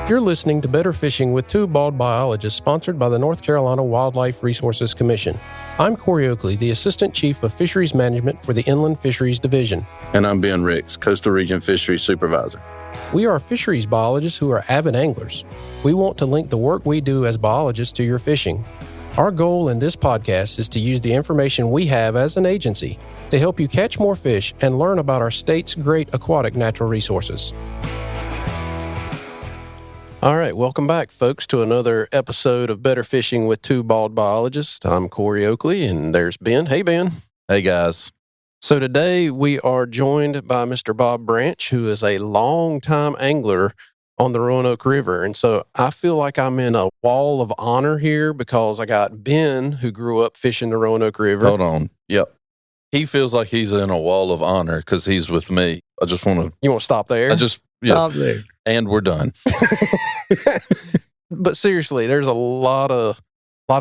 You're listening to Better Fishing with Two Bald Biologists, sponsored by the North Carolina Wildlife Resources Commission. I'm Corey Oakley, the Assistant Chief of Fisheries Management for the Inland Fisheries Division. And I'm Ben Ricks, Coastal Region Fisheries Supervisor. We are fisheries biologists who are avid anglers. We want to link the work we do as biologists to your fishing. Our goal in this podcast is to use the information we have as an agency to help you catch more fish and learn about our state's great aquatic natural resources. All right, welcome back, folks, to another episode of Better Fishing with Two Bald Biologists. I'm Corey Oakley, and there's Ben. Hey, Ben. Hey, guys. So today we are joined by Mr. Bob Branch, who is a longtime angler on the Roanoke River. And so I feel like I'm in a wall of honor here because I got Ben, who grew up fishing the Roanoke River. Hold on. Yep. He feels like he's in a wall of honor because he's with me. I just want to... You want to stop there? Stop there. And we're done. But seriously, there's a lot of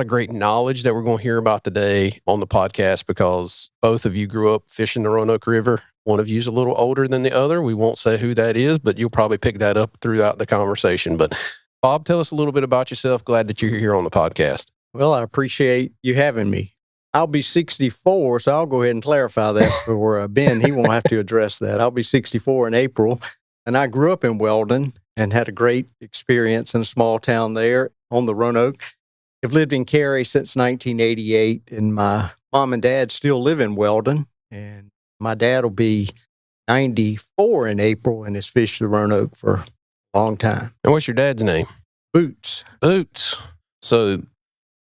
great knowledge that we're going to hear about today on the podcast because both of you grew up fishing the Roanoke River. One of you's a little older than the other. We won't say who that is, but you'll probably pick that up throughout the conversation. But Bob, tell us a little bit about yourself. Glad that you're here on the podcast. Well, I appreciate you having me. I'll be 64, so I'll go ahead and clarify that for Ben. He won't have to address that. I'll be 64 in April, and I grew up in Weldon and had a great experience in a small town there on the Roanoke. I've lived in Cary since 1988, and my mom and dad still live in Weldon, and my dad will be 94 in April and has fished the Roanoke for a long time. And what's your dad's name? Boots. Boots. So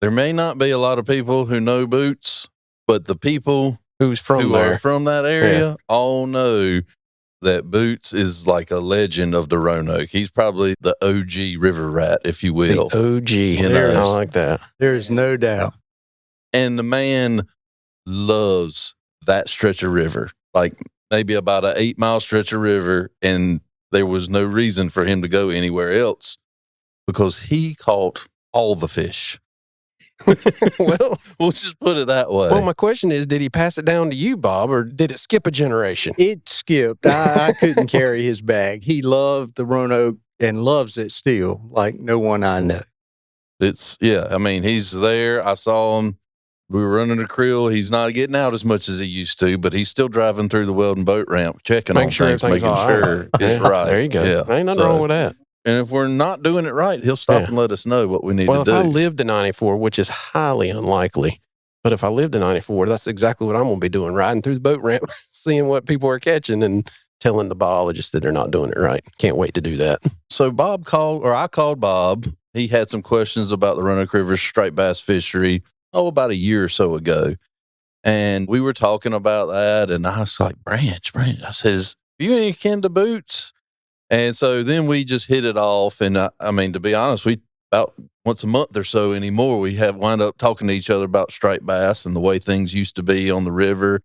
there may not be a lot of people who know Boots, but the people who are from that area all know that Boots is like a legend of the Roanoke. He's probably the OG river rat, if you will. The OG. I like that. There's no doubt. And the man loves that stretch of river, like maybe about an 8-mile stretch of river, and there was no reason for him to go anywhere else because he caught all the fish. Well, we'll just put it that way. Well, my question is, did he pass it down to you, Bob, or did it skip a generation? It skipped. I couldn't carry his bag. He loved the Roanoke and loves it still, like no one I know. He's there. I saw him. We were running a creel. He's not getting out as much as he used to, but he's still driving through the Weldon boat ramp, checking on things, making sure it's right. There you go. Yeah. Ain't nothing wrong with that. And if we're not doing it right, he'll stop and let us know what we need to do. Well, if I lived in 94, which is highly unlikely, but if I lived in 94, that's exactly what I'm going to be doing, riding through the boat ramp, seeing what people are catching and telling the biologists that they're not doing it right. Can't wait to do that. So I called Bob. He had some questions about the Roanoke River striped bass fishery, about a year or so ago. And we were talking about that, and I was like, Branch. I says, you any kin to Boots? And so then we just hit it off. And to be honest, we about once a month or so anymore, we have wind up talking to each other about striped bass and the way things used to be on the river.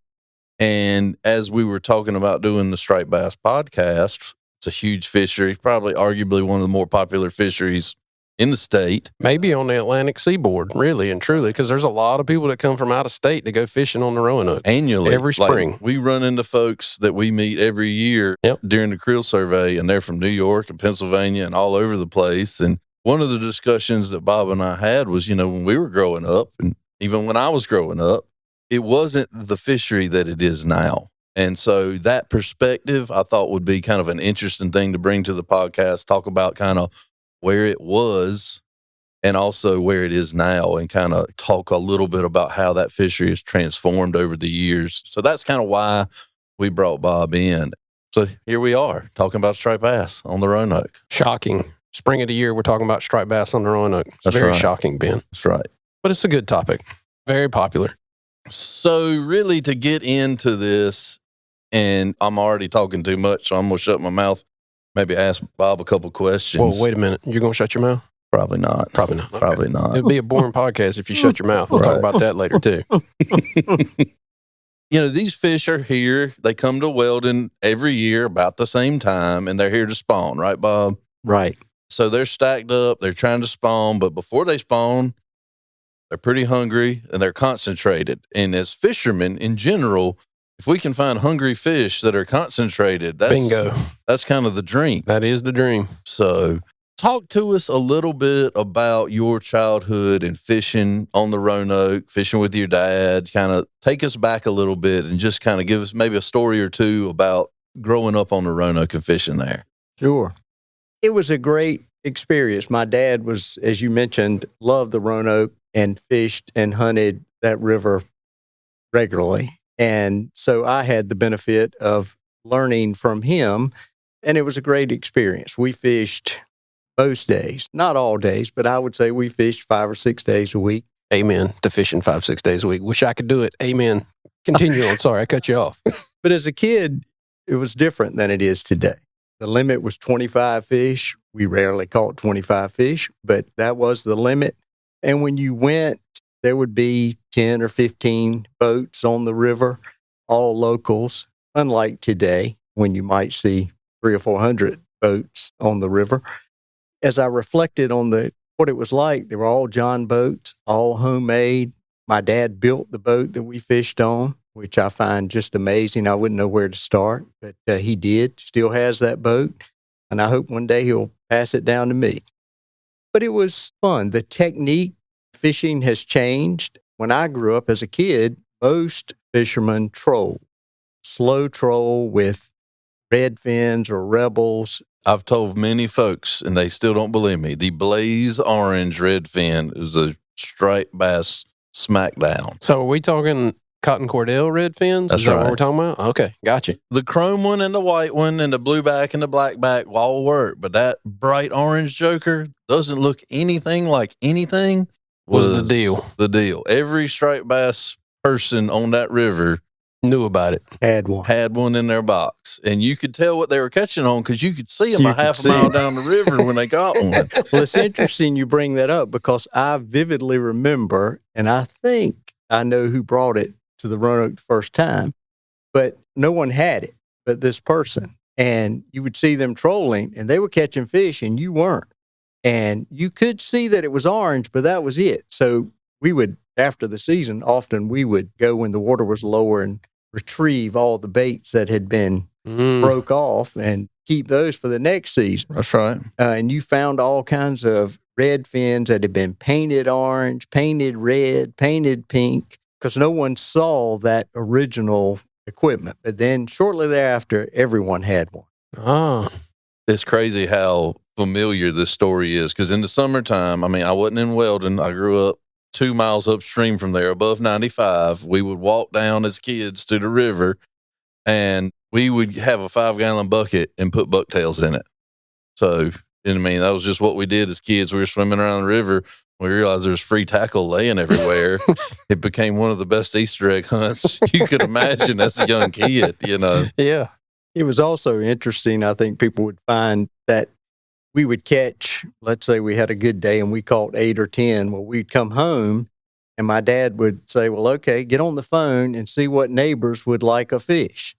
And as we were talking about doing the striped bass podcast, it's a huge fishery, probably arguably one of the more popular fisheries in the state. Maybe on the Atlantic seaboard, really and truly, because there's a lot of people that come from out of state to go fishing on the Roanoke. Annually. Every spring. We run into folks that we meet every year during the creel survey, and they're from New York and Pennsylvania and all over the place. And one of the discussions that Bob and I had was, when we were growing up, and even when I was growing up, it wasn't the fishery that it is now. And so that perspective I thought would be kind of an interesting thing to bring to the podcast, talk about kind of where it was and also where it is now, and kind of talk a little bit about how that fishery has transformed over the years. So that's kind of why we brought Bob in. So here we are talking about striped bass on the Roanoke. Shocking. Spring of the year, we're talking about striped bass on the Roanoke. It's That's very right. shocking, Ben. That's right. But it's a good topic. Very popular. So really to get into this, and I'm already talking too much, so I'm going to shut my mouth. Maybe ask Bob a couple questions. Well, wait a minute. You're going to shut your mouth? Probably not. Probably not. Okay. Probably not. It'd be a boring podcast if you shut your mouth. We'll talk about that later, too. These fish are here. They come to Weldon every year about the same time, and they're here to spawn, right, Bob? Right. So they're stacked up. They're trying to spawn, but before they spawn, they're pretty hungry, and they're concentrated. And as fishermen in general, if we can find hungry fish that are concentrated, Bingo. That's kind of the dream. That is the dream. So talk to us a little bit about your childhood and fishing on the Roanoke, fishing with your dad. Kind of take us back a little bit and just kind of give us maybe a story or two about growing up on the Roanoke and fishing there. Sure. It was a great experience. My dad was, as you mentioned, loved the Roanoke and fished and hunted that river regularly. And so I had the benefit of learning from him, and it was a great experience. We fished most days, not all days, but I would say we fished 5 or 6 days a week. Amen to fishing 5, 6 days a week. Wish I could do it. Amen. Continue on. Sorry, I cut you off. But as a kid, it was different than it is today. The limit was 25 fish. We rarely caught 25 fish, but that was the limit. And when you went, there would be 10 or 15 boats on the river, all locals, unlike today when you might see 300 or 400 boats on the river. As I reflected on what it was like, they were all John boats, all homemade. My dad built the boat that we fished on, which I find just amazing. I wouldn't know where to start, but he did, still has that boat. And I hope one day he'll pass it down to me. But it was fun. The technique fishing has changed. When I grew up as a kid, most fishermen troll, slow troll with red fins or rebels. I've told many folks, and they still don't believe me, the blaze orange redfin is a striped bass smackdown. So are we talking cotton cordell red fins? That's Is that right. what we're talking about? Okay, gotcha. The chrome one and the white one and the blue back and the black back all work, but that bright orange joker doesn't look anything like anything. Was the deal. The deal. Every striped bass person on that river Knew about it. Had one in their box, and you could tell what they were catching on because you could see them You a could half a see mile 'em. down the river when they got one. Well, it's interesting you bring that up because I vividly remember, and I think I know who brought it to the Roanoke the first time, but no one had it but this person. And you would see them trolling, and they were catching fish, and you weren't. And you could see that it was orange, but that was it. So we would, after the season, often we would go when the water was lower and retrieve all the baits that had been broke off and keep those for the next season. That's right. And you found all kinds of red fins that had been painted orange, painted red, painted pink, because no one saw that original equipment. But then shortly thereafter, everyone had one. Ah, It's crazy how familiar this story is because in the summertime, I mean, I wasn't in Weldon. I grew up 2 miles upstream from there, above 95. We would walk down as kids to the river, and we would have a 5-gallon bucket and put bucktails in it. So, I mean, that was just what we did as kids. We were swimming around the river. We realized there was free tackle laying everywhere. It became one of the best Easter egg hunts you could imagine as a young kid, you know. yeah. It was also interesting. I think people would find that we would catch, let's say we had a good day and we caught 8 or 10. Well, we'd come home and my dad would say, well, okay, get on the phone and see what neighbors would like a fish.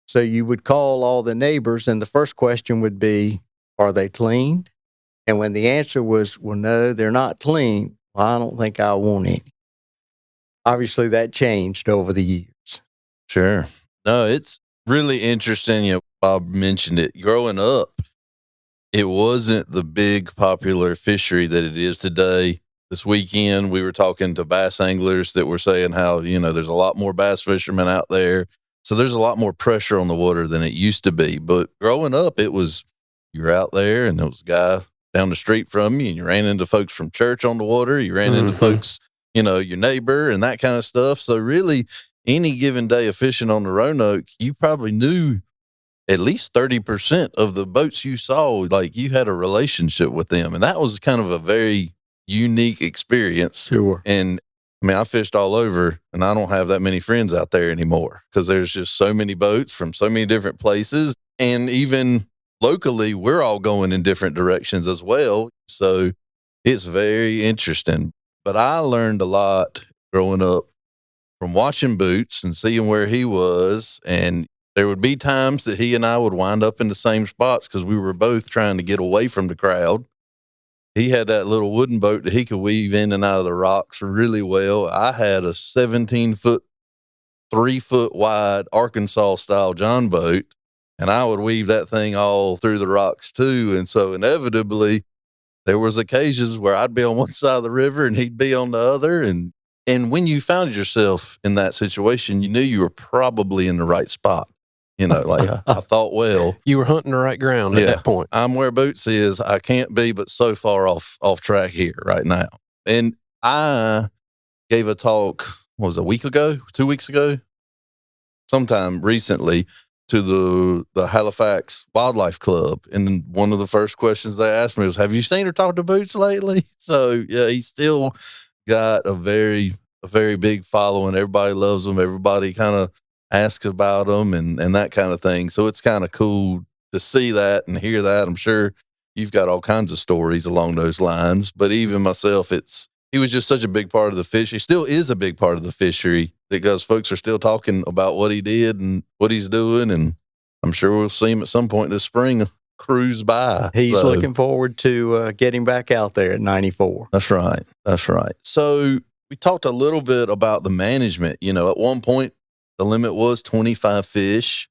So you would call all the neighbors and the first question would be, are they cleaned? And when the answer was, well, no, they're not clean, well, I don't think I want any. Obviously, that changed over the years. Sure. No, it's really interesting. You know, Bob mentioned it. Growing up, it wasn't the big popular fishery that it is today. This weekend, we were talking to bass anglers that were saying how, you know, there's a lot more bass fishermen out there. So there's a lot more pressure on the water than it used to be. But growing up, it was, you're out there and there was a guy down the street from you and you ran into folks from church on the water. You ran into folks, you know, your neighbor and that kind of stuff. So really, any given day of fishing on the Roanoke, you probably knew at least 30% of the boats you saw, like you had a relationship with them. And that was kind of a very unique experience. Sure. And I mean, I fished all over and I don't have that many friends out there anymore because there's just so many boats from so many different places. And even locally, we're all going in different directions as well. So it's very interesting. But I learned a lot growing up from watching Boots and seeing where he was. And there would be times that he and I would wind up in the same spots because we were both trying to get away from the crowd. He had that little wooden boat that he could weave in and out of the rocks really well. I had a 17-foot, 3-foot wide Arkansas-style John boat, and I would weave that thing all through the rocks too. And so inevitably, there was occasions where I'd be on one side of the river and he'd be on the other. And when you found yourself in that situation, you knew you were probably in the right spot. Like I thought, well, you were hunting the right ground at that point. I'm where Boots is. I can't be but so far off track here right now. And I gave a talk, what was it, a week ago, 2 weeks ago, sometime recently, to the Halifax Wildlife Club. And then one of the first questions they asked me was, have you seen or talked to Boots lately? So yeah, he's still got a very big following. Everybody loves him. Everybody kind of asks about him and that kind of thing. So it's kind of cool to see that and hear that. I'm sure you've got all kinds of stories along those lines, but even myself, he was just such a big part of the fish. He still is a big part of the fishery because folks are still talking about what he did and what he's doing. And I'm sure we'll see him at some point this spring cruise by. He's looking forward to getting back out there at 94. That's right. So we talked a little bit about the management. At one point, the limit was 25 fish.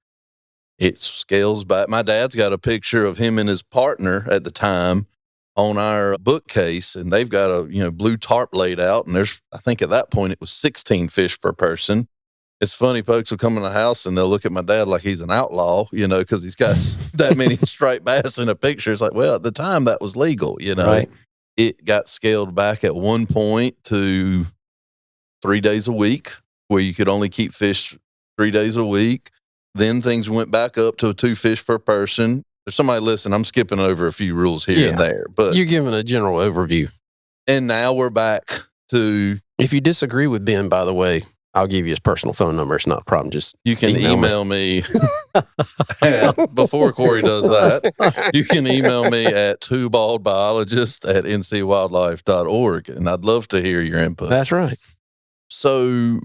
It scales back. My dad's got a picture of him and his partner at the time on our bookcase, and they've got a blue tarp laid out, and I think at that point it was 16 fish per person. It's funny, folks will come in the house and they'll look at my dad like he's an outlaw, because he's got that many striped bass in a picture. It's like, well, at the time that was legal, Right. It got scaled back at one point to 3 days a week, where you could only keep fish 3 days a week. Then things went back up to 2 fish per person. There's somebody listening, I'm skipping over a few rules here and there, but you're giving a general overview. And now we're back to. If you disagree with Ben, by the way, I'll give you his personal phone number. It's not a problem. Just you can email me before Corey does that. You can email me at twobaldbiologist@ncwildlife.org, and I'd love to hear your input. That's right. So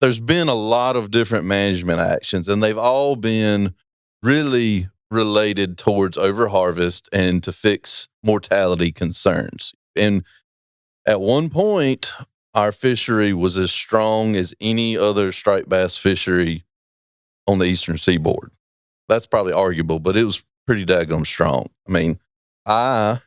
there's been a lot of different management actions, and they've all been really related towards overharvest and to fix mortality concerns. And at one point, our fishery was as strong as any other striped bass fishery on the eastern seaboard. That's probably arguable, but it was pretty daggone strong. I mean, my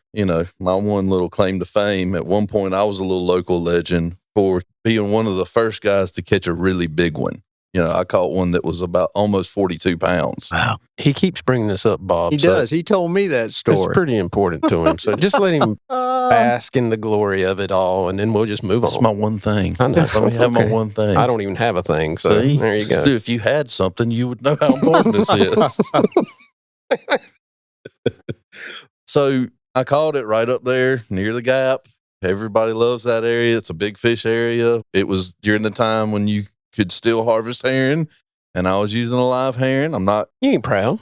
one little claim to fame, at one point I was a little local legend for being one of the first guys to catch a really big one. I caught one that was about almost 42 pounds. Wow. He keeps bringing this up, Bob. He does. He told me that story. It's pretty important to him. So just let him bask in the glory of it all, and then we'll just move on. That's my one thing. I know. Let me have my one thing. I don't even have a thing. So See? There you go. If you had something, you would know how important this is. So I caught it right up there near the gap. Everybody loves that area. It's a big fish area. It was during the time when you could still harvest herring, and I was using a live herring. You ain't proud.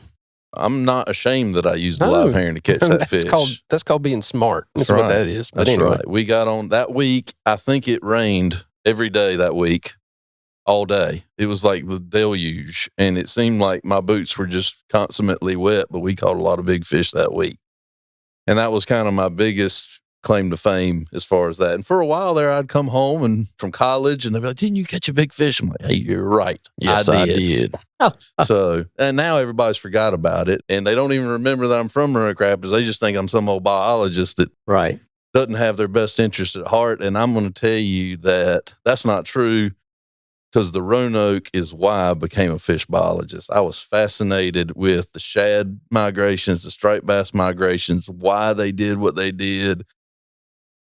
I'm not ashamed that I used a live herring to catch that fish. That's called being smart. That's right. what that is. But That's anyway. right. We got on that week. I think it rained every day that week, all day. It was like the deluge, and it seemed like my boots were just consummately wet, but we caught a lot of big fish that week. And that was kind of my biggest claim to fame as far as that. And for a while there, I'd come home and from college, and they'd be like, "Didn't you catch a big fish?" I'm like, "Hey, you're right. Yes, I did. So, and now everybody's forgot about it, and they don't even remember that I'm from Roanoke Rapids. They just think I'm some old biologist that doesn't have their best interest at heart. And I'm going to tell you that that's not true, because the Roanoke is why I became a fish biologist. I was fascinated with the shad migrations, the striped bass migrations, why they did what they did.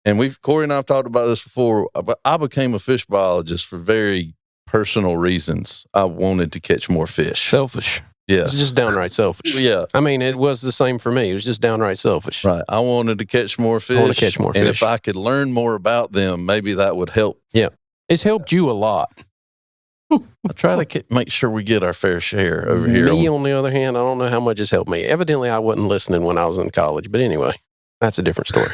And Corey and I have talked about this before, but I became a fish biologist for very personal reasons. I wanted to catch more fish. Selfish. Yes. It's just downright selfish. Yeah. I mean, it was the same for me. It was just downright selfish. Right. I wanted to catch more fish. I want to catch more fish. And if I could learn more about them, maybe that would help. Yeah. It's helped you a lot. I try to make sure we get our fair share over here. Me, on the other hand, I don't know how much it's helped me. Evidently, I wasn't listening when I was in college. But anyway, that's a different story.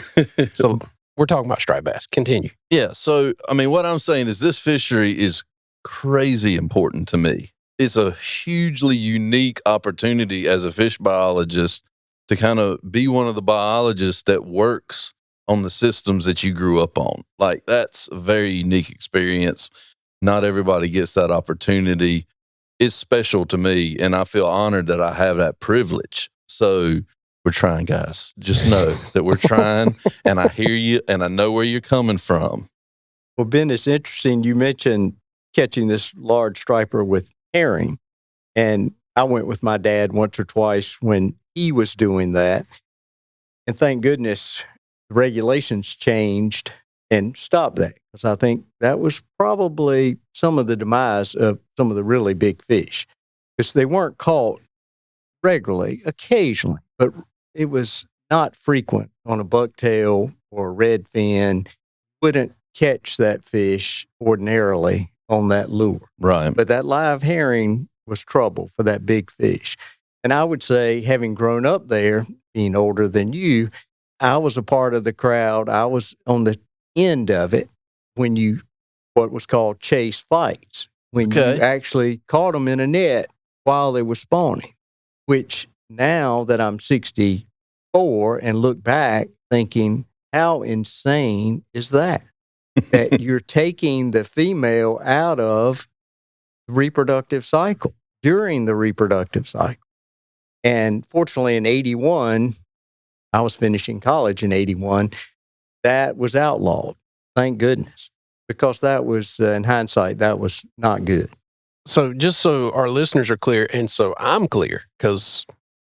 So we're talking about striped bass. Continue. Yeah. So, I mean, what I'm saying is this fishery is crazy important to me. It's a hugely unique opportunity as a fish biologist to kind of be one of the biologists that works on the systems that you grew up on. Like, that's a very unique experience. Not everybody gets that opportunity. It's special to me, and I feel honored that I have that privilege. So We're trying, guys. Just know that we're trying, and I hear you, and I know where you're coming from. Well, Ben, it's interesting. You mentioned catching this large striper with herring, and I went with my dad once or twice when he was doing that. And thank goodness the regulations changed and stopped that, because I think that was probably some of the demise of some of the really big fish, because they weren't caught regularly, occasionally, but it was not frequent on a bucktail or a redfin. Wouldn't catch that fish ordinarily on that lure. Right. But that live herring was trouble for that big fish. And I would say, having grown up there, being older than you, I was a part of the crowd. I was on the end of it when you, what was called chase fights, when you actually caught them in a net while they were spawning, which now that I'm 64 and look back thinking, how insane is that? That you're taking the female out of the reproductive cycle, during the reproductive cycle. And fortunately, in 81, I was finishing college in 81, that was outlawed. Thank goodness. Because that was, in hindsight, that was not good. So just so our listeners are clear, and so I'm clear, because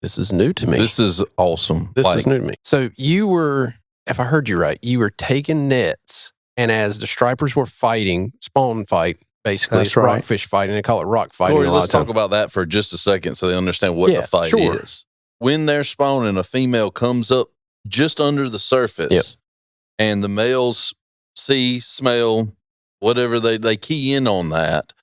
this is new to me. This is awesome. This is new to me. So you were, if I heard you right, you were taking nets, and as the stripers were fighting, spawn fight, basically, That's it's right. rockfish fighting. They call it rock fighting. Corey, a lot let's of times. talk about that for just a second so they understand what Yeah, the fight sure. is. When they're spawning, a female comes up just under the surface, and the males see, smell, whatever they key in on that,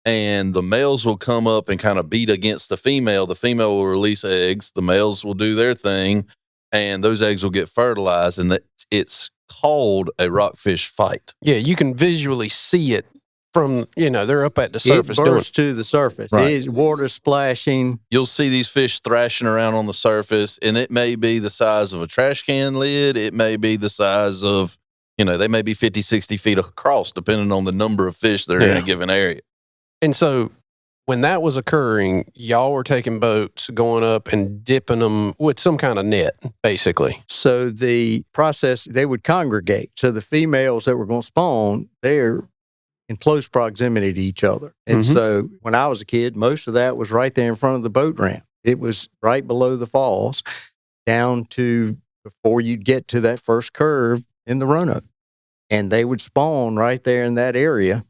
and the males will come up and kind of beat against the female. The female will release eggs. The males will do their thing, and those eggs will get fertilized, and it's called a rockfish fight. Yeah, you can visually see it from, they're up at the surface. It bursts to the surface. Right. It's water splashing. You'll see these fish thrashing around on the surface, and it may be the size of a trash can lid. It may be the size of, they may be 50, 60 feet across, depending on the number of fish that are in a given area. And so when that was occurring, y'all were taking boats, going up and dipping them with some kind of net, basically. So the process, they would congregate. So the females that were going to spawn, they're in close proximity to each other. And so when I was a kid, most of that was right there in front of the boat ramp. It was right below the falls, down to before you'd get to that first curve in the Roanoke. And they would spawn right there in that area,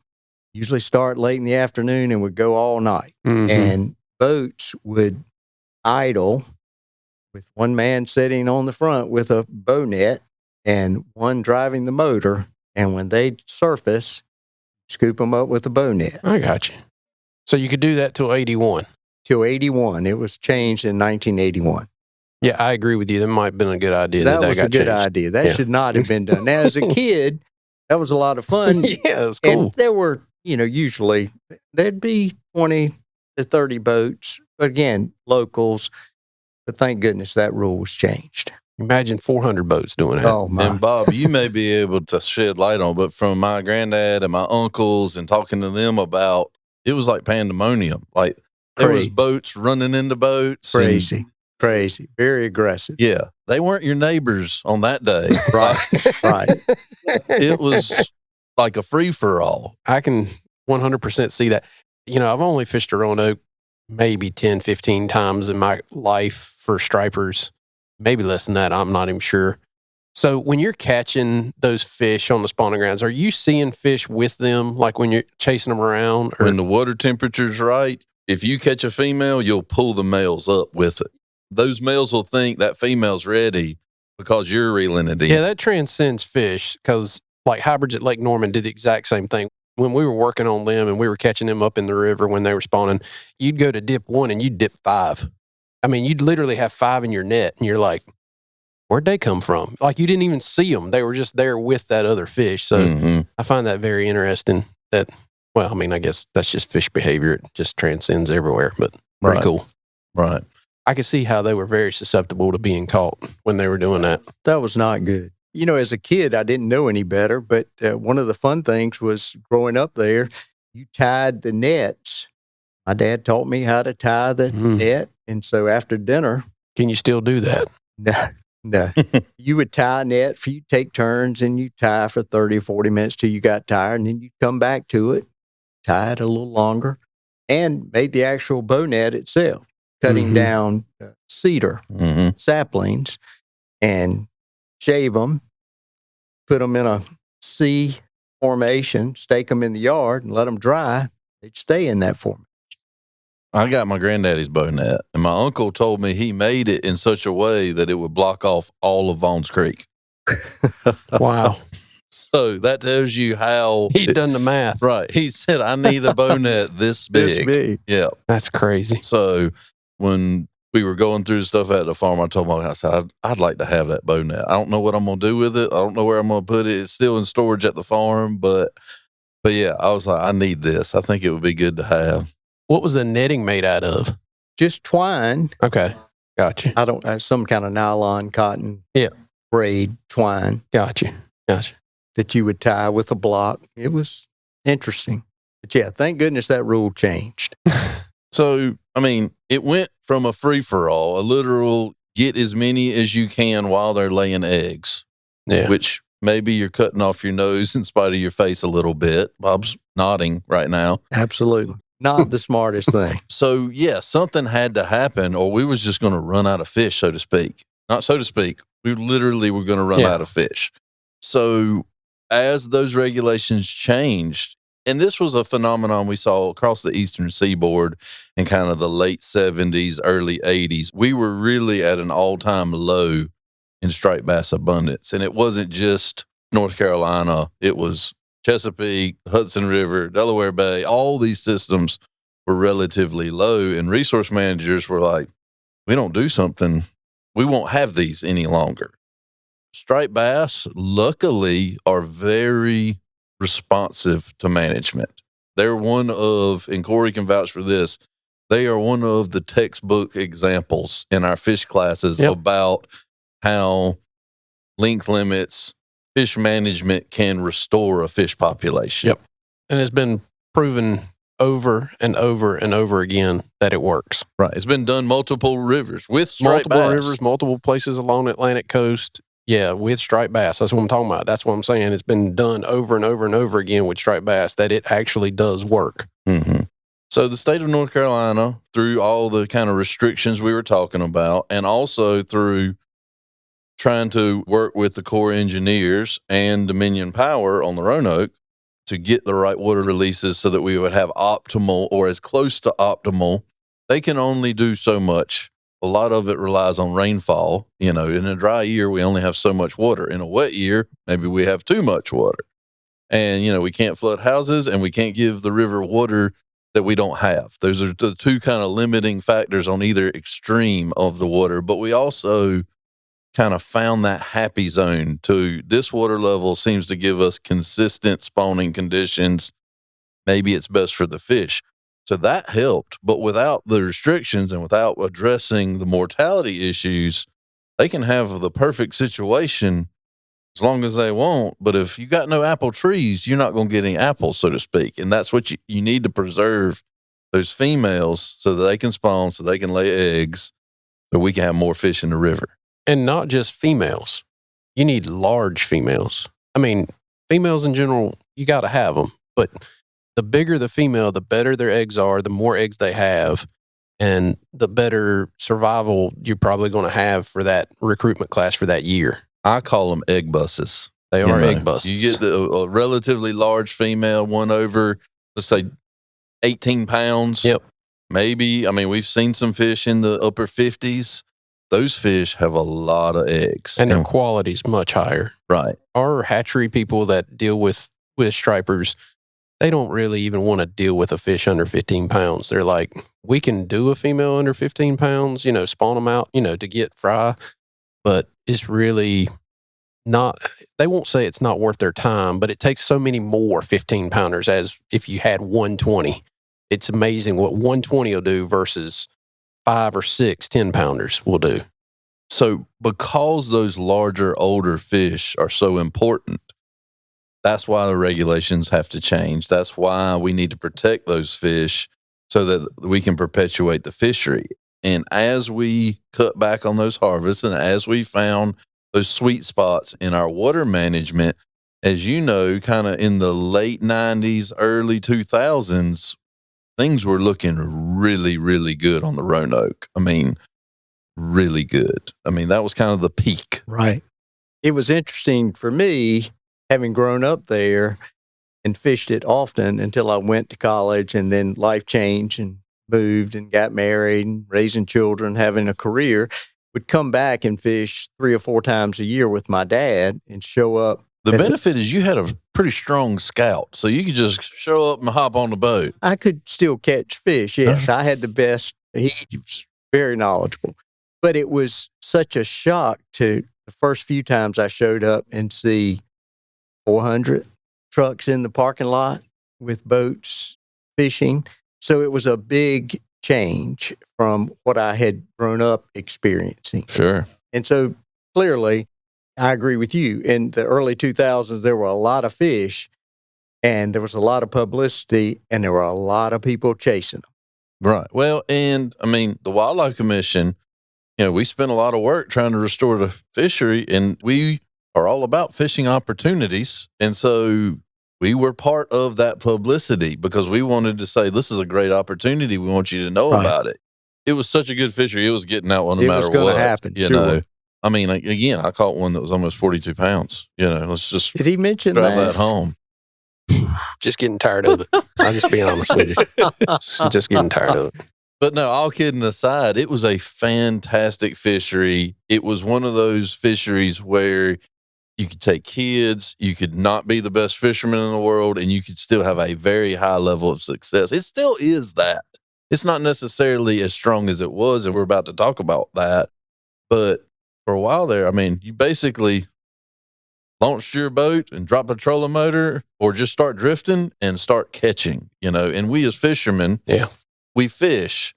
usually start late in the afternoon and would go all night. And boats would idle with one man sitting on the front with a bow net and one driving the motor. And when they surface, scoop them up with a bow net. I got you. So you could do that till 81. Till 81. It was changed in 1981. Yeah, I agree with you. That might have been a good idea. That was got a good changed. idea. That should not have been done. Now, as a kid, that was a lot of fun. Yeah, it was cool. And there were, usually there'd be 20 to 30 boats, but again, locals. But thank goodness that rule was changed. Imagine 400 boats doing that. Oh, my. And Bob, you may be able to shed light on, but from my granddad and my uncles and talking to them about, it was like pandemonium. Like there was Crazy. boats running into boats. Crazy. Very aggressive. Yeah. They weren't your neighbors on that day. Right. Right. It was like a free for all. I can 100% see that. I've only fished a Roanoke maybe 10, 15 times in my life for stripers. Maybe less than that. I'm not even sure. So when you're catching those fish on the spawning grounds, are you seeing fish with them, like when you're chasing them around? Or? When the water temperature's right, if you catch a female, you'll pull the males up with it. Those males will think that female's ready because you're reeling it in. Yeah, that transcends fish, because like hybrids at Lake Norman did the exact same thing. When we were working on them and we were catching them up in the river when they were spawning, you'd go to dip one and you'd dip 5. I mean, you'd literally have 5 in your net, and you're like, where'd they come from? Like, you didn't even see them. They were just there with that other fish. So I find that very interesting that, well, I mean, I guess that's just fish behavior. It just transcends everywhere, but pretty cool. Right. I could see how they were very susceptible to being caught when they were doing that. That was not good. As a kid, I didn't know any better, but one of the fun things was growing up there, you tied the nets. My dad taught me how to tie the net. And so after dinner, Can you still do that? No. You would tie a net for you take turns and you tie for 30 or 40 minutes till you got tired, and then you come back to it, tie it a little longer, and made the actual bow net itself, cutting down cedar saplings and shave them, put them in a C formation, stake them in the yard, and let them dry. They'd stay in that formation. I got my granddaddy's bow net, and my uncle told me he made it in such a way that it would block off all of Vaughn's Creek. Wow. So that tells you how He'd done the math. Right. He said, I need a bow net this big. This big. Yeah. That's crazy. So when we were going through stuff at the farm, I told my wife, I said, I'd like to have that bow net. I don't know what I'm going to do with it. I don't know where I'm going to put it. It's still in storage at the farm. But yeah, I was like, I need this. I think it would be good to have. What was the netting made out of? Just twine. Okay. Gotcha. I don't have some kind of nylon, cotton, braid, twine Gotcha. that you would tie with a block. It was interesting. But yeah, thank goodness that rule changed. So, I mean, it went from a free-for-all, a literal get as many as you can while they're laying eggs, which maybe you're cutting off your nose in spite of your face a little bit. Bob's nodding right now. Absolutely. Not the smartest thing. So, yeah, something had to happen or we was just going to run out of fish, so to speak. Not so to speak. We literally were going to run out of fish. So, as those regulations changed, and this was a phenomenon we saw across the eastern seaboard in kind of the late 70s, early 80s. We were really at an all-time low in striped bass abundance. And it wasn't just North Carolina. It was Chesapeake, Hudson River, Delaware Bay. All these systems were relatively low. And resource managers were like, we don't do something, we won't have these any longer. Striped bass, luckily, are very responsive to management. They're one of, and Corey can vouch for this, they are one of the textbook examples in our fish classes about how length limits, fish management can restore a fish population. Yep. And it's been proven over and over and over again that it works. Right. It's been done multiple rivers with striped bass. Rivers, multiple places along the Atlantic coast. Yeah, with striped bass. That's what I'm talking about. That's what I'm saying. It's been done over and over and over again with striped bass, that it actually does work. Mm-hmm. So the state of North Carolina, through all the kind of restrictions we were talking about, and also through trying to work with the Corps engineers and Dominion Power on the Roanoke to get the right water releases so that we would have optimal or as close to optimal. They can only do so much. A lot of it relies on rainfall. You know, in a dry year, we only have so much water. In a wet year, maybe we have too much water. And, you know, we can't flood houses and we can't give the river water that we don't have. Those are the two kind of limiting factors on either extreme of the water. But we also kind of found that happy zone to this water level seems to give us consistent spawning conditions. Maybe it's best for the fish. So that helped, but without the restrictions and without addressing the mortality issues, they can have the perfect situation as long as they want. But if you got no apple trees, you're not going to get any apples, so to speak. And that's what you need to preserve those females so that they can spawn, so they can lay eggs, so we can have more fish in the river. And not just females. You need large females. I mean, females in general, you got to have them, but the bigger the female, the better their eggs are, the more eggs they have, and the better survival you're probably going to have for that recruitment class for that year. I call them egg buses. They are egg buses. You get a relatively large female, one over, let's say, 18 pounds. Yep. Maybe. I mean, we've seen some fish in the upper 50s. Those fish have a lot of eggs. And their quality is much higher. Right. Our hatchery people that deal with stripers, they don't really even want to deal with a fish under 15 pounds. They're like, we can do a female under 15 pounds, you know, spawn them out, you know, to get fry. But it's really not, they won't say it's not worth their time, but it takes so many more 15 pounders as if you had 120. It's amazing what 120 will do versus 5 or 6 10 pounders will do. So because those larger, older fish are so important, that's why the regulations have to change. That's why we need to protect those fish so that we can perpetuate the fishery. And as we cut back on those harvests and as we found those sweet spots in our water management, as you know, kind of in the late 90s, early 2000s, things were looking really, really good on the Roanoke. I mean, really good. I mean, that was kind of the peak. Right. It was interesting for me, having grown up there and fished it often until I went to college, and then life changed and moved and got married and raising children, having a career, would come back and fish 3 or 4 times a year with my dad and show up. The benefit is you had a pretty strong scout, so you could just show up and hop on the boat. I could still catch fish, yes. I had the best. He was very knowledgeable. But it was such a shock to the first few times I showed up and see 400 trucks in the parking lot with boats fishing. So it was a big change from what I had grown up experiencing. Sure. And so clearly, I agree with you. In the early 2000s, there were a lot of fish, and there was a lot of publicity, and there were a lot of people chasing them. Right. Well, and I mean, the Wildlife Commission, we spent a lot of work trying to restore the fishery, and we are all about fishing opportunities. And so we were part of that publicity because we wanted to say, this is a great opportunity. We want you to know about it. It was such a good fishery. It was getting out no matter what. It was going to happen, you know. I mean, again, I caught one that was almost 42 pounds. Let's just Did he mention drive that home. Just getting tired of it. I'll just be honest with you. Just getting tired of it. But no, all kidding aside, it was a fantastic fishery. It was one of those fisheries where you could take kids, you could not be the best fisherman in the world, and you could still have a very high level of success. It still is that. It's not necessarily as strong as it was, and we're about to talk about that. But for a while there, I mean, you basically launched your boat and dropped a trolling motor or just start drifting and start catching, and we as fishermen, we fish,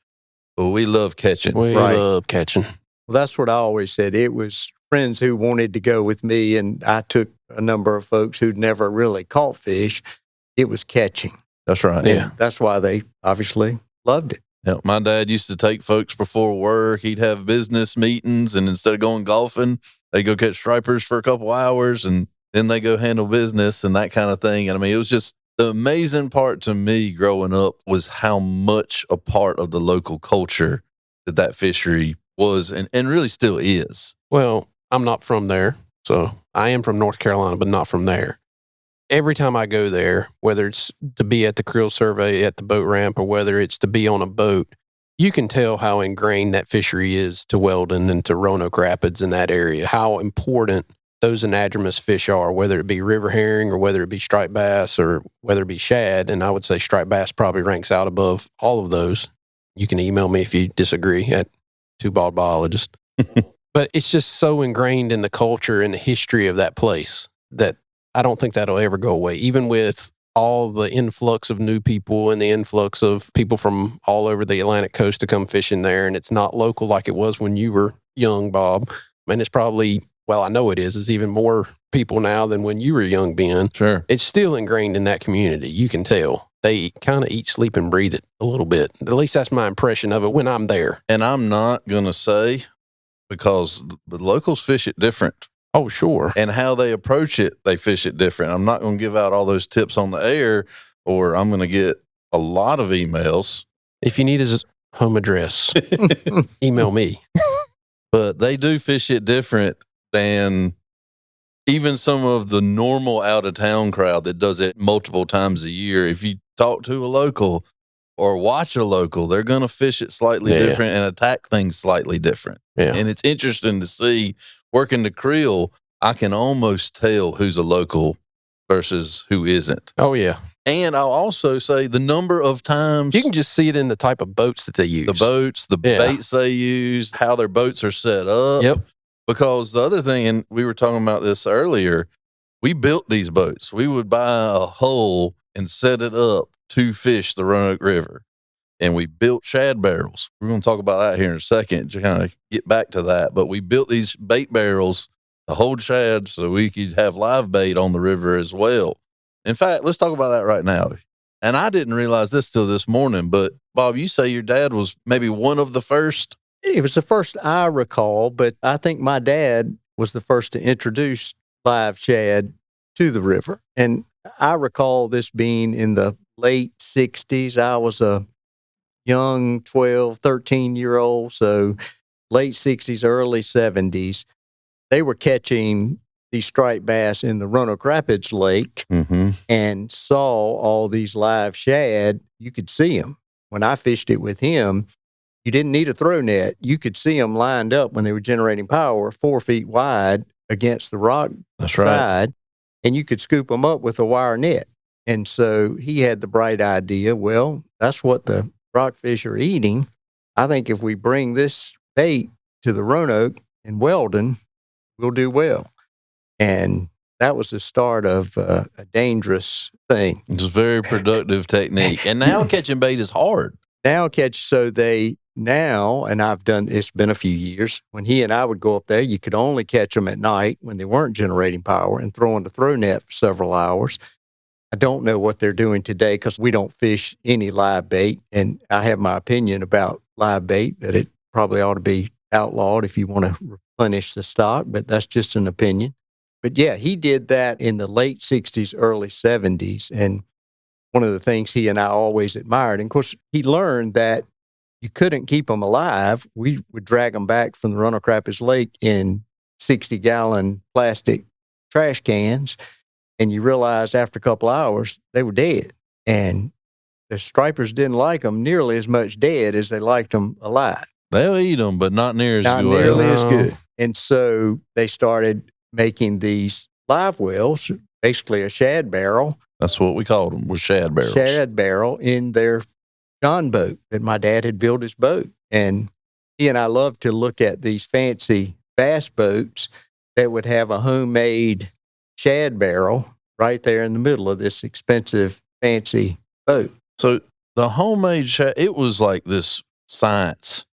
but we love catching. We love catching. Well, that's what I always said. It was friends who wanted to go with me, and I took a number of folks who'd never really caught fish. It was catching. That's right. And that's why they obviously loved it. Yeah, my dad used to take folks before work. He'd have business meetings, and instead of going golfing, they go catch stripers for a couple hours, and then they go handle business and that kind of thing. And I mean, it was just the amazing part to me growing up was how much a part of the local culture that fishery was and really still is. Well, I'm not from there, so I am from North Carolina, but not from there. Every time I go there, whether it's to be at the Creel Survey at the boat ramp or whether it's to be on a boat, you can tell how ingrained that fishery is to Weldon and to Roanoke Rapids in that area, how important those anadromous fish are, whether it be river herring or whether it be striped bass or whether it be shad. And I would say striped bass probably ranks out above all of those. You can email me if you disagree at Two Bald Biologist. But it's just so ingrained in the culture and the history of that place that I don't think that'll ever go away, even with all the influx of new people and the influx of people from all over the Atlantic coast to come fishing there. And it's not local like it was when you were young, Bob. And it's probably, well, I know it is. It's even more people now than when you were young, Ben. Sure. It's still ingrained in that community. You can tell. They kind of eat, sleep, and breathe it a little bit. At least that's my impression of it when I'm there. And I'm not going to say, because the locals fish it different. Oh, sure. And how they approach it, they fish it different. I'm not going to give out all those tips on the air, or I'm going to get a lot of emails. If you need his home address, email me. But they do fish it different than even some of the normal out-of-town crowd that does it multiple times a year. If you talk to a local or watch a local, they're going to fish it slightly different and attack things slightly different. Yeah. And it's interesting to see. Working the Creel, I can almost tell who's a local versus who isn't. Oh, yeah. And I'll also say the number of times. You can just see it in the type of boats that they use. The boats, the baits they use, how their boats are set up. Yep. Because the other thing, and we were talking about this earlier, we built these boats. We would buy a hull and set it up to fish the Roanoke River. And we built shad barrels. We're going to talk about that here in a second to kind of get back to that. But we built these bait barrels to hold shad so we could have live bait on the river as well. In fact, let's talk about that right now. And I didn't realize this till this morning, but Bob, you say your dad was maybe one of the first? It was the first I recall, but I think my dad was the first to introduce live shad to the river. And I recall this being in the late 60s. I was a young 12, 13-year-old, so late 60s, early 70s. They were catching these striped bass in the Roanoke Rapids Lake and saw all these live shad. You could see them. When I fished it with him, you didn't need a throw net. You could see them lined up when they were generating power 4 feet wide against the rock side, and you could scoop them up with a wire net. And so he had the bright idea, well, that's what the rockfish are eating. I think if we bring this bait to the Roanoke and Weldon, we'll do well. And that was the start of a dangerous thing. It's a very productive technique. And now catching bait is hard. And I've done, it's been a few years, when he and I would go up there, you could only catch them at night when they weren't generating power and throw in the throw net for several hours. I don't know what they're doing today because we don't fish any live bait. And I have my opinion about live bait, that it probably ought to be outlawed if you want to replenish the stock, but that's just an opinion. But yeah, he did that in the late 60s, early 70s. And one of the things he and I always admired, and of course, he learned that you couldn't keep them alive. We would drag them back from the Roanoke Rapids Lake in 60-gallon plastic trash cans. And you realized after a couple hours, they were dead. And the stripers didn't like them nearly as much dead as they liked them alive. They'll eat them, but not nearly as good. And so they started making these live wells, basically a shad barrel. That's what we called them, was shad barrels. Shad barrel in their John boat that my dad had built his boat. And he and I loved to look at these fancy bass boats that would have a homemade shad barrel right there in the middle of this expensive, fancy boat. So the homemade shad, it was like this science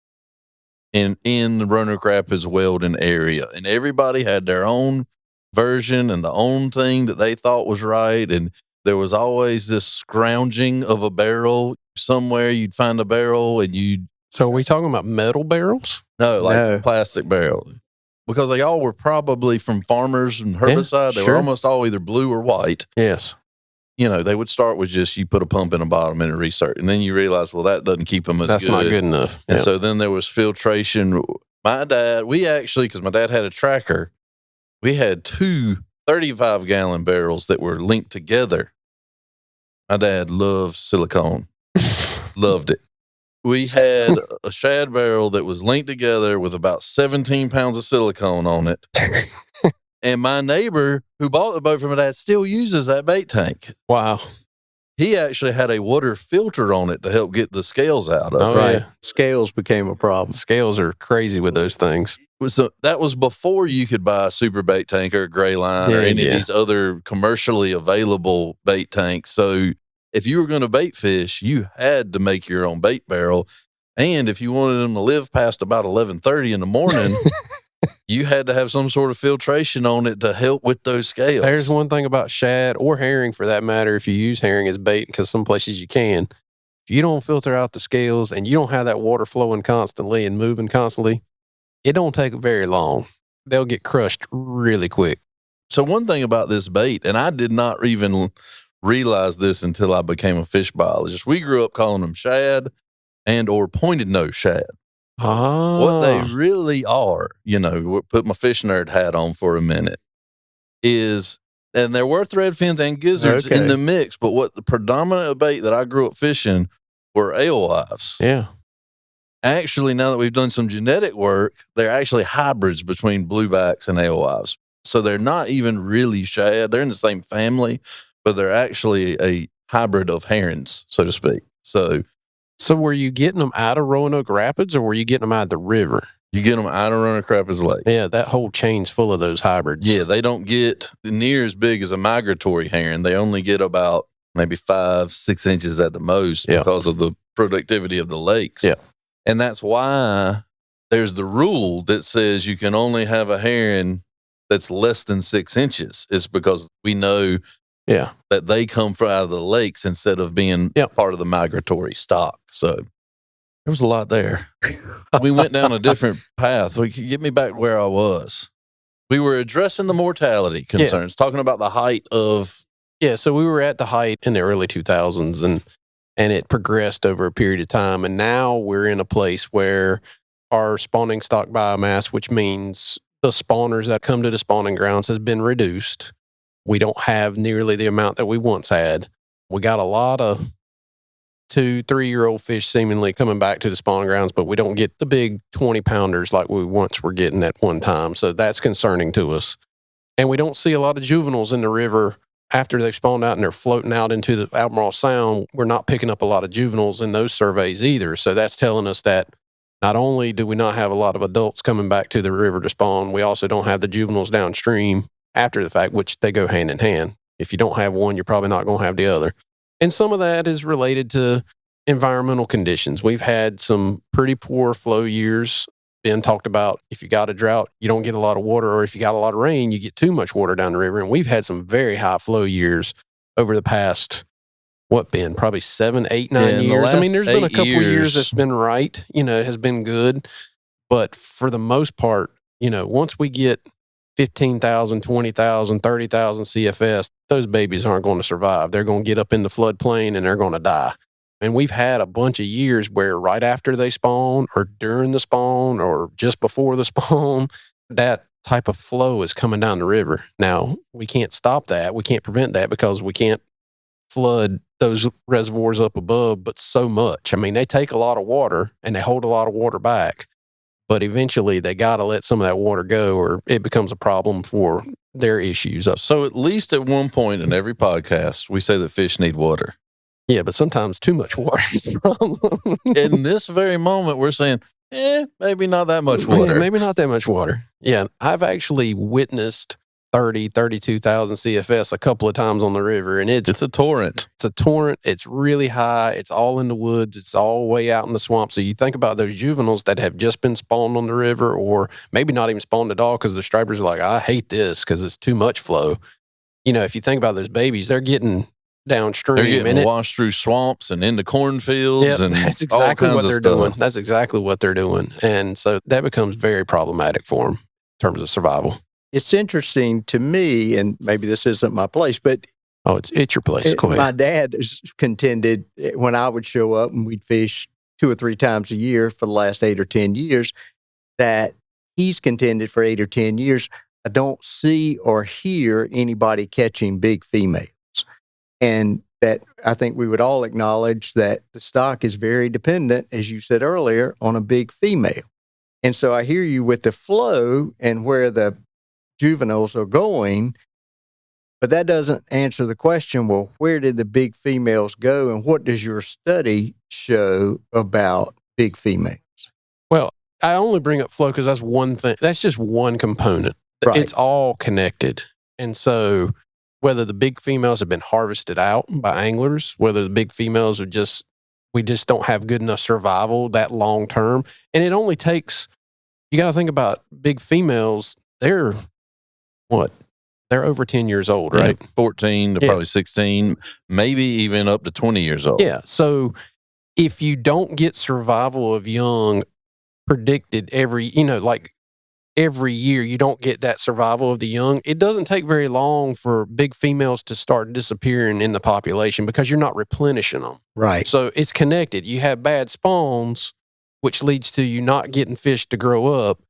in the Roanoke Rapids Weldon area. And everybody had their own version and the own thing that they thought was right. And there was always this scrounging of a barrel. Somewhere you'd find a barrel and you'd... So are we talking about metal barrels? No, plastic barrel. Because they all were probably from farmers and herbicide. They were almost all either blue or white. Yes. You know, they would start with just, you put a pump in the bottom and a restart. And then you realize, well, that doesn't keep them as That's good. not good enough. And so then there was filtration. My dad, because my dad had a tracker, we had 2 35-gallon barrels that were linked together. My dad loved silicone. Loved it. We had a shad barrel that was linked together with about 17 pounds of silicone on it. And my neighbor who bought the boat from my dad still uses that bait tank. Wow. He actually had a water filter on it to help get the scales out of it. Yeah. Scales became a problem. Scales are crazy with those things. So that was before you could buy a super bait tank or a gray line or any of these other commercially available bait tanks. So if you were going to bait fish, you had to make your own bait barrel. And if you wanted them to live past about 11:30 in the morning, you had to have some sort of filtration on it to help with those scales. There's one thing about shad or herring, for that matter, if you use herring as bait, because some places you can. If you don't filter out the scales and you don't have that water flowing constantly and moving constantly, it don't take very long. They'll get crushed really quick. So one thing about this bait, and I did not even realize this until I became a fish biologist, we grew up calling them shad and or pointed nose shad. What they really are, put my fish nerd hat on for a minute, is, and there were threadfins and gizzards in the mix, but what the predominant bait that I grew up fishing were alewives. Yeah. Actually, now that we've done some genetic work, they're actually hybrids between bluebacks and alewives. So they're not even really shad. They're in the same family, but they're actually a hybrid of herons, so to speak. So were you getting them out of Roanoke Rapids or were you getting them out of the river? You get them out of Roanoke Rapids Lake. Yeah, that whole chain's full of those hybrids. Yeah, they don't get near as big as a migratory heron. They only get about maybe 5-6 inches at the most because of the productivity of the lakes. Yeah. And that's why there's the rule that says you can only have a heron that's less than 6 inches. It's because we know Yeah. That they come from out of the lakes instead of being part of the migratory stock. So there was a lot there. We went down a different path. We could get me back where I was. We were addressing the mortality concerns, talking about the height of. Yeah, so we were at the height in the early 2000s, and it progressed over a period of time. And now we're in a place where our spawning stock biomass, which means the spawners that come to the spawning grounds, has been reduced. We don't have nearly the amount that we once had. We got a lot of 2-3-year-old fish seemingly coming back to the spawning grounds, but we don't get the big 20-pounders like we once were getting at one time. So that's concerning to us. And we don't see a lot of juveniles in the river after they've spawned out and they're floating out into the Albemarle Sound. We're not picking up a lot of juveniles in those surveys either. So that's telling us that not only do we not have a lot of adults coming back to the river to spawn, we also don't have the juveniles downstream after the fact, which they go hand in hand. If you don't have one, you're probably not going to have the other. And some of that is related to environmental conditions. We've had some pretty poor flow years. Ben talked about if you got a drought, you don't get a lot of water, or if you got a lot of rain, you get too much water down the river. And we've had some very high flow years over the past, Ben, probably 7, 8, 9 years. I mean, there's been a couple of years that's been right, it has been good. But for the most part, once we get 15,000, 20,000, 30,000 CFS, those babies aren't going to survive. They're going to get up in the floodplain and they're going to die. And we've had a bunch of years where right after they spawn or during the spawn or just before the spawn, that type of flow is coming down the river. Now, we can't stop that. We can't prevent that because we can't flood those reservoirs up above, but so much. I mean, they take a lot of water and they hold a lot of water back, but eventually they got to let some of that water go or it becomes a problem for their issues. So at least at one point in every podcast, we say that fish need water. Yeah, but sometimes too much water is a problem. In this very moment, we're saying, maybe not that much water. Yeah, maybe not that much water. Yeah, I've actually witnessed 32,000 CFS a couple of times on the river, and it's a torrent. It's a torrent. It's really high. It's all in the woods. It's all way out in the swamp. So you think about those juveniles that have just been spawned on the river, or maybe not even spawned at all because the stripers are like, I hate this because it's too much flow. If you think about those babies, they're getting downstream. They're getting washed through swamps and into cornfields, and that's exactly what they're doing. That's exactly what they're doing. And so that becomes very problematic for them in terms of survival. It's interesting to me, and maybe this isn't my place, but it's your place. Go ahead. My dad has contended when I would show up and we'd fish 2 or 3 times a year for the last 8 or 10 years, that he's contended for 8 or 10 years, I don't see or hear anybody catching big females. And that I think we would all acknowledge that the stock is very dependent, as you said earlier, on a big female. And so I hear you with the flow and where the juveniles are going, but that doesn't answer the question, well, where did the big females go and what does your study show about big females? Well, I only bring up flow because that's one thing. That's just one component. Right. It's all connected. And so whether the big females have been harvested out by anglers, whether the big females are we just don't have good enough survival that long term. And it only takes, you got to think about big females, they're over 10 years old, right? 14 to probably 16, maybe even up to 20 years old. Yeah. So if you don't get survival of young predicted every year, you don't get that survival of the young. It doesn't take very long for big females to start disappearing in the population because you're not replenishing them. Right. So it's connected. You have bad spawns, which leads to you not getting fish to grow up,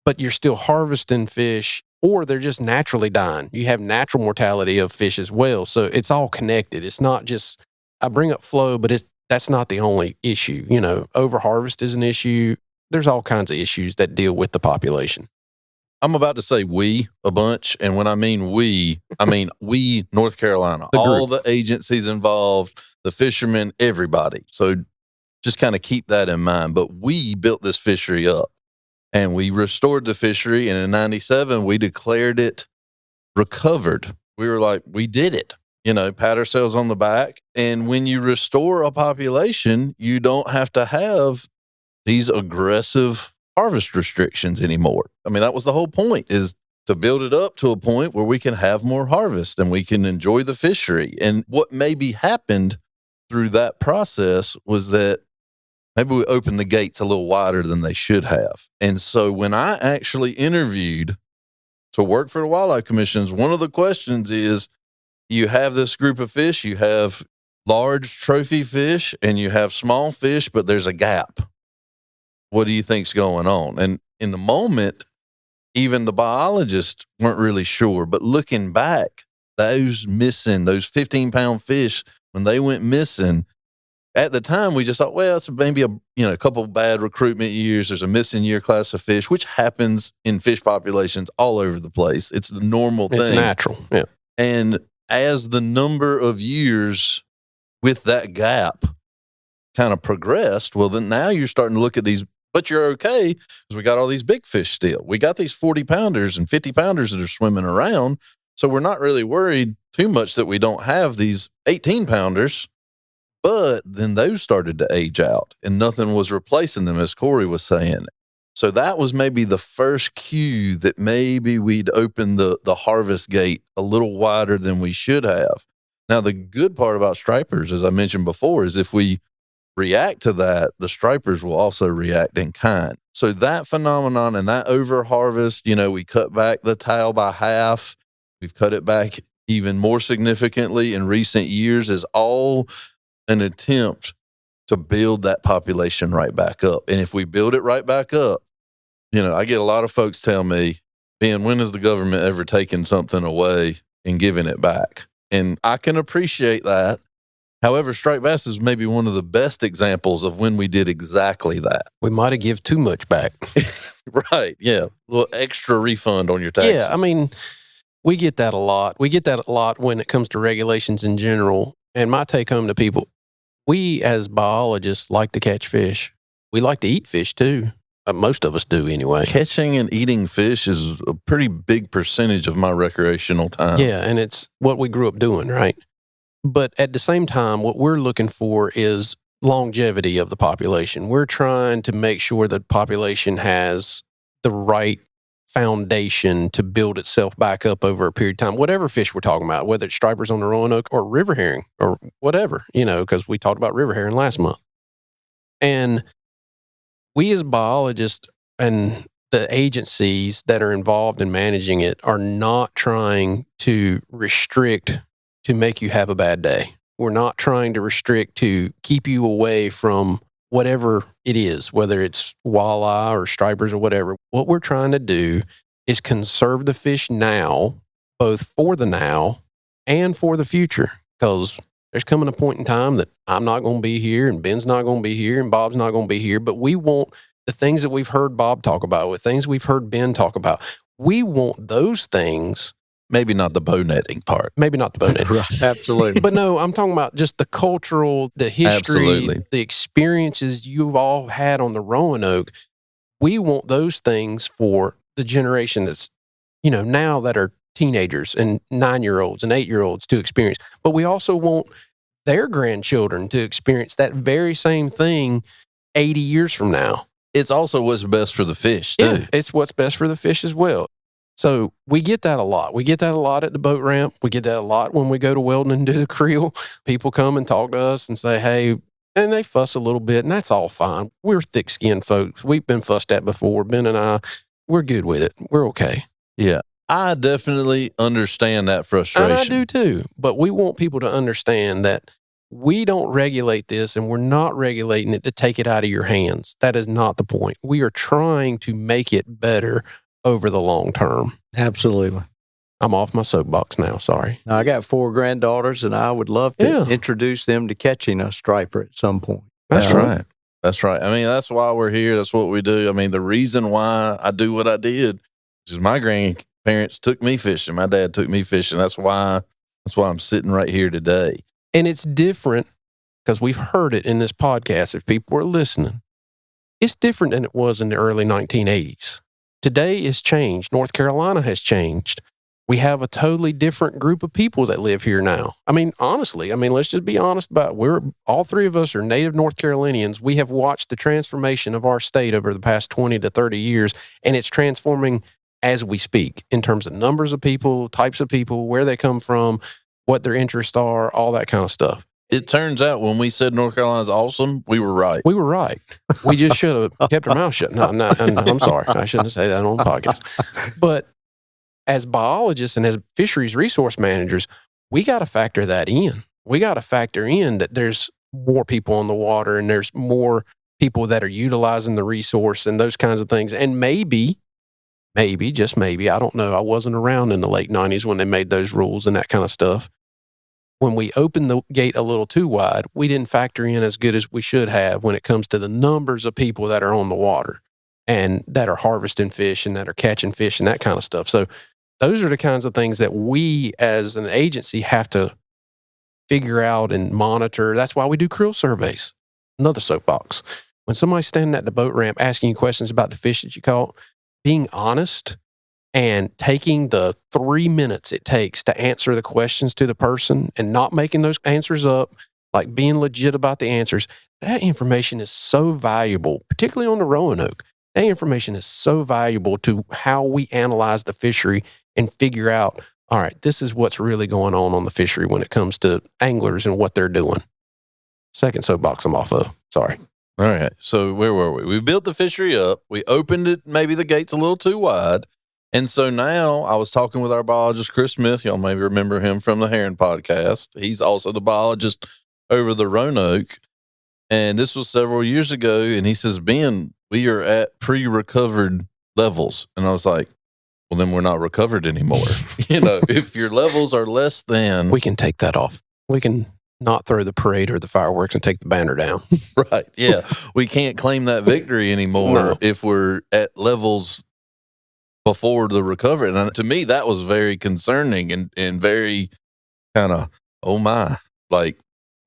but you're still harvesting fish, or they're just naturally dying. You have natural mortality of fish as well. So it's all connected. It's not just, I bring up flow, but that's not the only issue. Overharvest is an issue. There's all kinds of issues that deal with the population. I'm about to say we a bunch, and when I mean we, North Carolina, all the agencies involved, the fishermen, everybody. So just kind of keep that in mind. But we built this fishery up, and we restored the fishery, and in 97, we declared it recovered. We were like, we did it. Pat ourselves on the back. And when you restore a population, you don't have to have these aggressive harvest restrictions anymore. I mean, that was the whole point, is to build it up to a point where we can have more harvest and we can enjoy the fishery. And what maybe happened through that process was that maybe we opened the gates a little wider than they should have. And so when I actually interviewed to work for the Wildlife Commissions, one of the questions is, you have this group of fish, you have large trophy fish and you have small fish, but there's a gap. What do you think's going on? And in the moment, even the biologists weren't really sure. But looking back, those 15-pound fish, when they went missing, at the time we just thought, well, it's maybe a couple bad recruitment years. There's a missing year class of fish, which happens in fish populations all over the place. It's the normal thing. It's natural. Yeah. And as the number of years with that gap kind of progressed, well, then now you're starting to look at these, but you're okay because we got all these big fish still. We got these 40-pounders and 50-pounders that are swimming around. So we're not really worried too much that we don't have these 18-pounders. But then those started to age out and nothing was replacing them, as Corey was saying. So that was maybe the first cue that maybe we'd open the harvest gate a little wider than we should have. Now, the good part about stripers, as I mentioned before, is if we react to that, the stripers will also react in kind. So that phenomenon and that over harvest, we cut back the tail by half. We've cut it back even more significantly in recent years, is all an attempt to build that population right back up. And if we build it right back up, I get a lot of folks tell me, Ben, when has the government ever taken something away and given it back? And I can appreciate that. However, striped bass is maybe one of the best examples of when we did exactly that. We might have give too much back. Right. Yeah. A little extra refund on your taxes. Yeah. I mean, we get that a lot. We get that a lot when it comes to regulations in general. And my take home to people, we as biologists like to catch fish. We like to eat fish too. Most of us do anyway. Catching and eating fish is a pretty big percentage of my recreational time. Yeah, and it's what we grew up doing, right? But at the same time, what we're looking for is longevity of the population. We're trying to make sure that the population has the right foundation to build itself back up over a period of time, whatever fish we're talking about, whether it's stripers on the Roanoke or river herring or whatever, because we talked about river herring last month. And we as biologists and the agencies that are involved in managing it are not trying to restrict to make you have a bad day. We're not trying to restrict to keep you away from whatever it is, whether it's walleye or stripers or whatever. What we're trying to do is conserve the fish now, both for the now and for the future, because there's coming a point in time that I'm not going to be here and Ben's not going to be here and Bob's not going to be here, but we want the things that we've heard Bob talk about, with things we've heard Ben talk about. We want those things. Maybe not the bow netting part. Maybe not the bow netting. Right, absolutely. But no, I'm talking about just the cultural, the history, Absolutely. The experiences you've all had on the Roanoke. We want those things for the generation that's, now that are teenagers and 9-year-olds and 8-year-olds to experience. But we also want their grandchildren to experience that very same thing 80 years from now. It's also what's best for the fish, too. Yeah, it's what's best for the fish as well. So we get that a lot. We get that a lot at the boat ramp. We get that a lot when we go to Weldon and do the creel. People come and talk to us and say, hey, and they fuss a little bit, and that's all fine. We're thick-skinned folks. We've been fussed at before. Ben and I, we're good with it. We're okay. Yeah. I definitely understand that frustration. And I do too. But we want people to understand that we don't regulate this, and we're not regulating it to take it out of your hands. That is not the point. We are trying to make it better over the long term. Absolutely. I'm off my soapbox now. Sorry. Now, I got 4 granddaughters, and I would love to introduce them to catching a striper at some point. That's right. That's right. I mean, that's why we're here. That's what we do. I mean, the reason why I do what I did is my grandparents took me fishing. My dad took me fishing. That's why I'm sitting right here today. And it's different because we've heard it in this podcast. If people are listening, it's different than it was in the early 1980s. Today is changed. North Carolina has changed. We have a totally different group of people that live here now. I mean, honestly, let's just be honest about it. All 3 of us are native North Carolinians. We have watched the transformation of our state over the past 20 to 30 years, and it's transforming as we speak in terms of numbers of people, types of people, where they come from, what their interests are, all that kind of stuff. It turns out when we said North Carolina's awesome, we were right. We were right. We just should have kept our mouth shut. No, and I'm sorry. I shouldn't say that on the podcast. But as biologists and as fisheries resource managers, we got to factor that in. We got to factor in that there's more people on the water and there's more people that are utilizing the resource and those kinds of things. And maybe, just maybe, I don't know. I wasn't around in the late 90s when they made those rules and that kind of stuff. When we opened the gate a little too wide, we didn't factor in as good as we should have when it comes to the numbers of people that are on the water and that are harvesting fish and that are catching fish and that kind of stuff. So those are the kinds of things that we as an agency have to figure out and monitor. That's why we do creel surveys. Another soapbox. When somebody's standing at the boat ramp asking you questions about the fish that you caught, being honest and taking the 3 minutes it takes to answer the questions to the person and not making those answers up, like being legit about the answers, that information is so valuable, particularly on the Roanoke. That information is so valuable to how we analyze the fishery and figure out, all right, this is what's really going on the fishery when it comes to anglers and what they're doing. Second soapbox I'm off of. Sorry. All right. So where were we? We built the fishery up. We opened it, maybe the gates a little too wide. And so now I was talking with our biologist, Chris Smith. Y'all maybe remember him from the Heron podcast. He's also the biologist over the Roanoke. And this was several years ago. And he says, Ben, we are at pre-recovered levels. And I was like, well, then we're not recovered anymore. If your levels are less than... We can take that off. We can not throw the parade or the fireworks and take the banner down. Right. Yeah. We can't claim that victory anymore if we're at levels before the recovery. And to me, that was very concerning and very kind of, oh my, like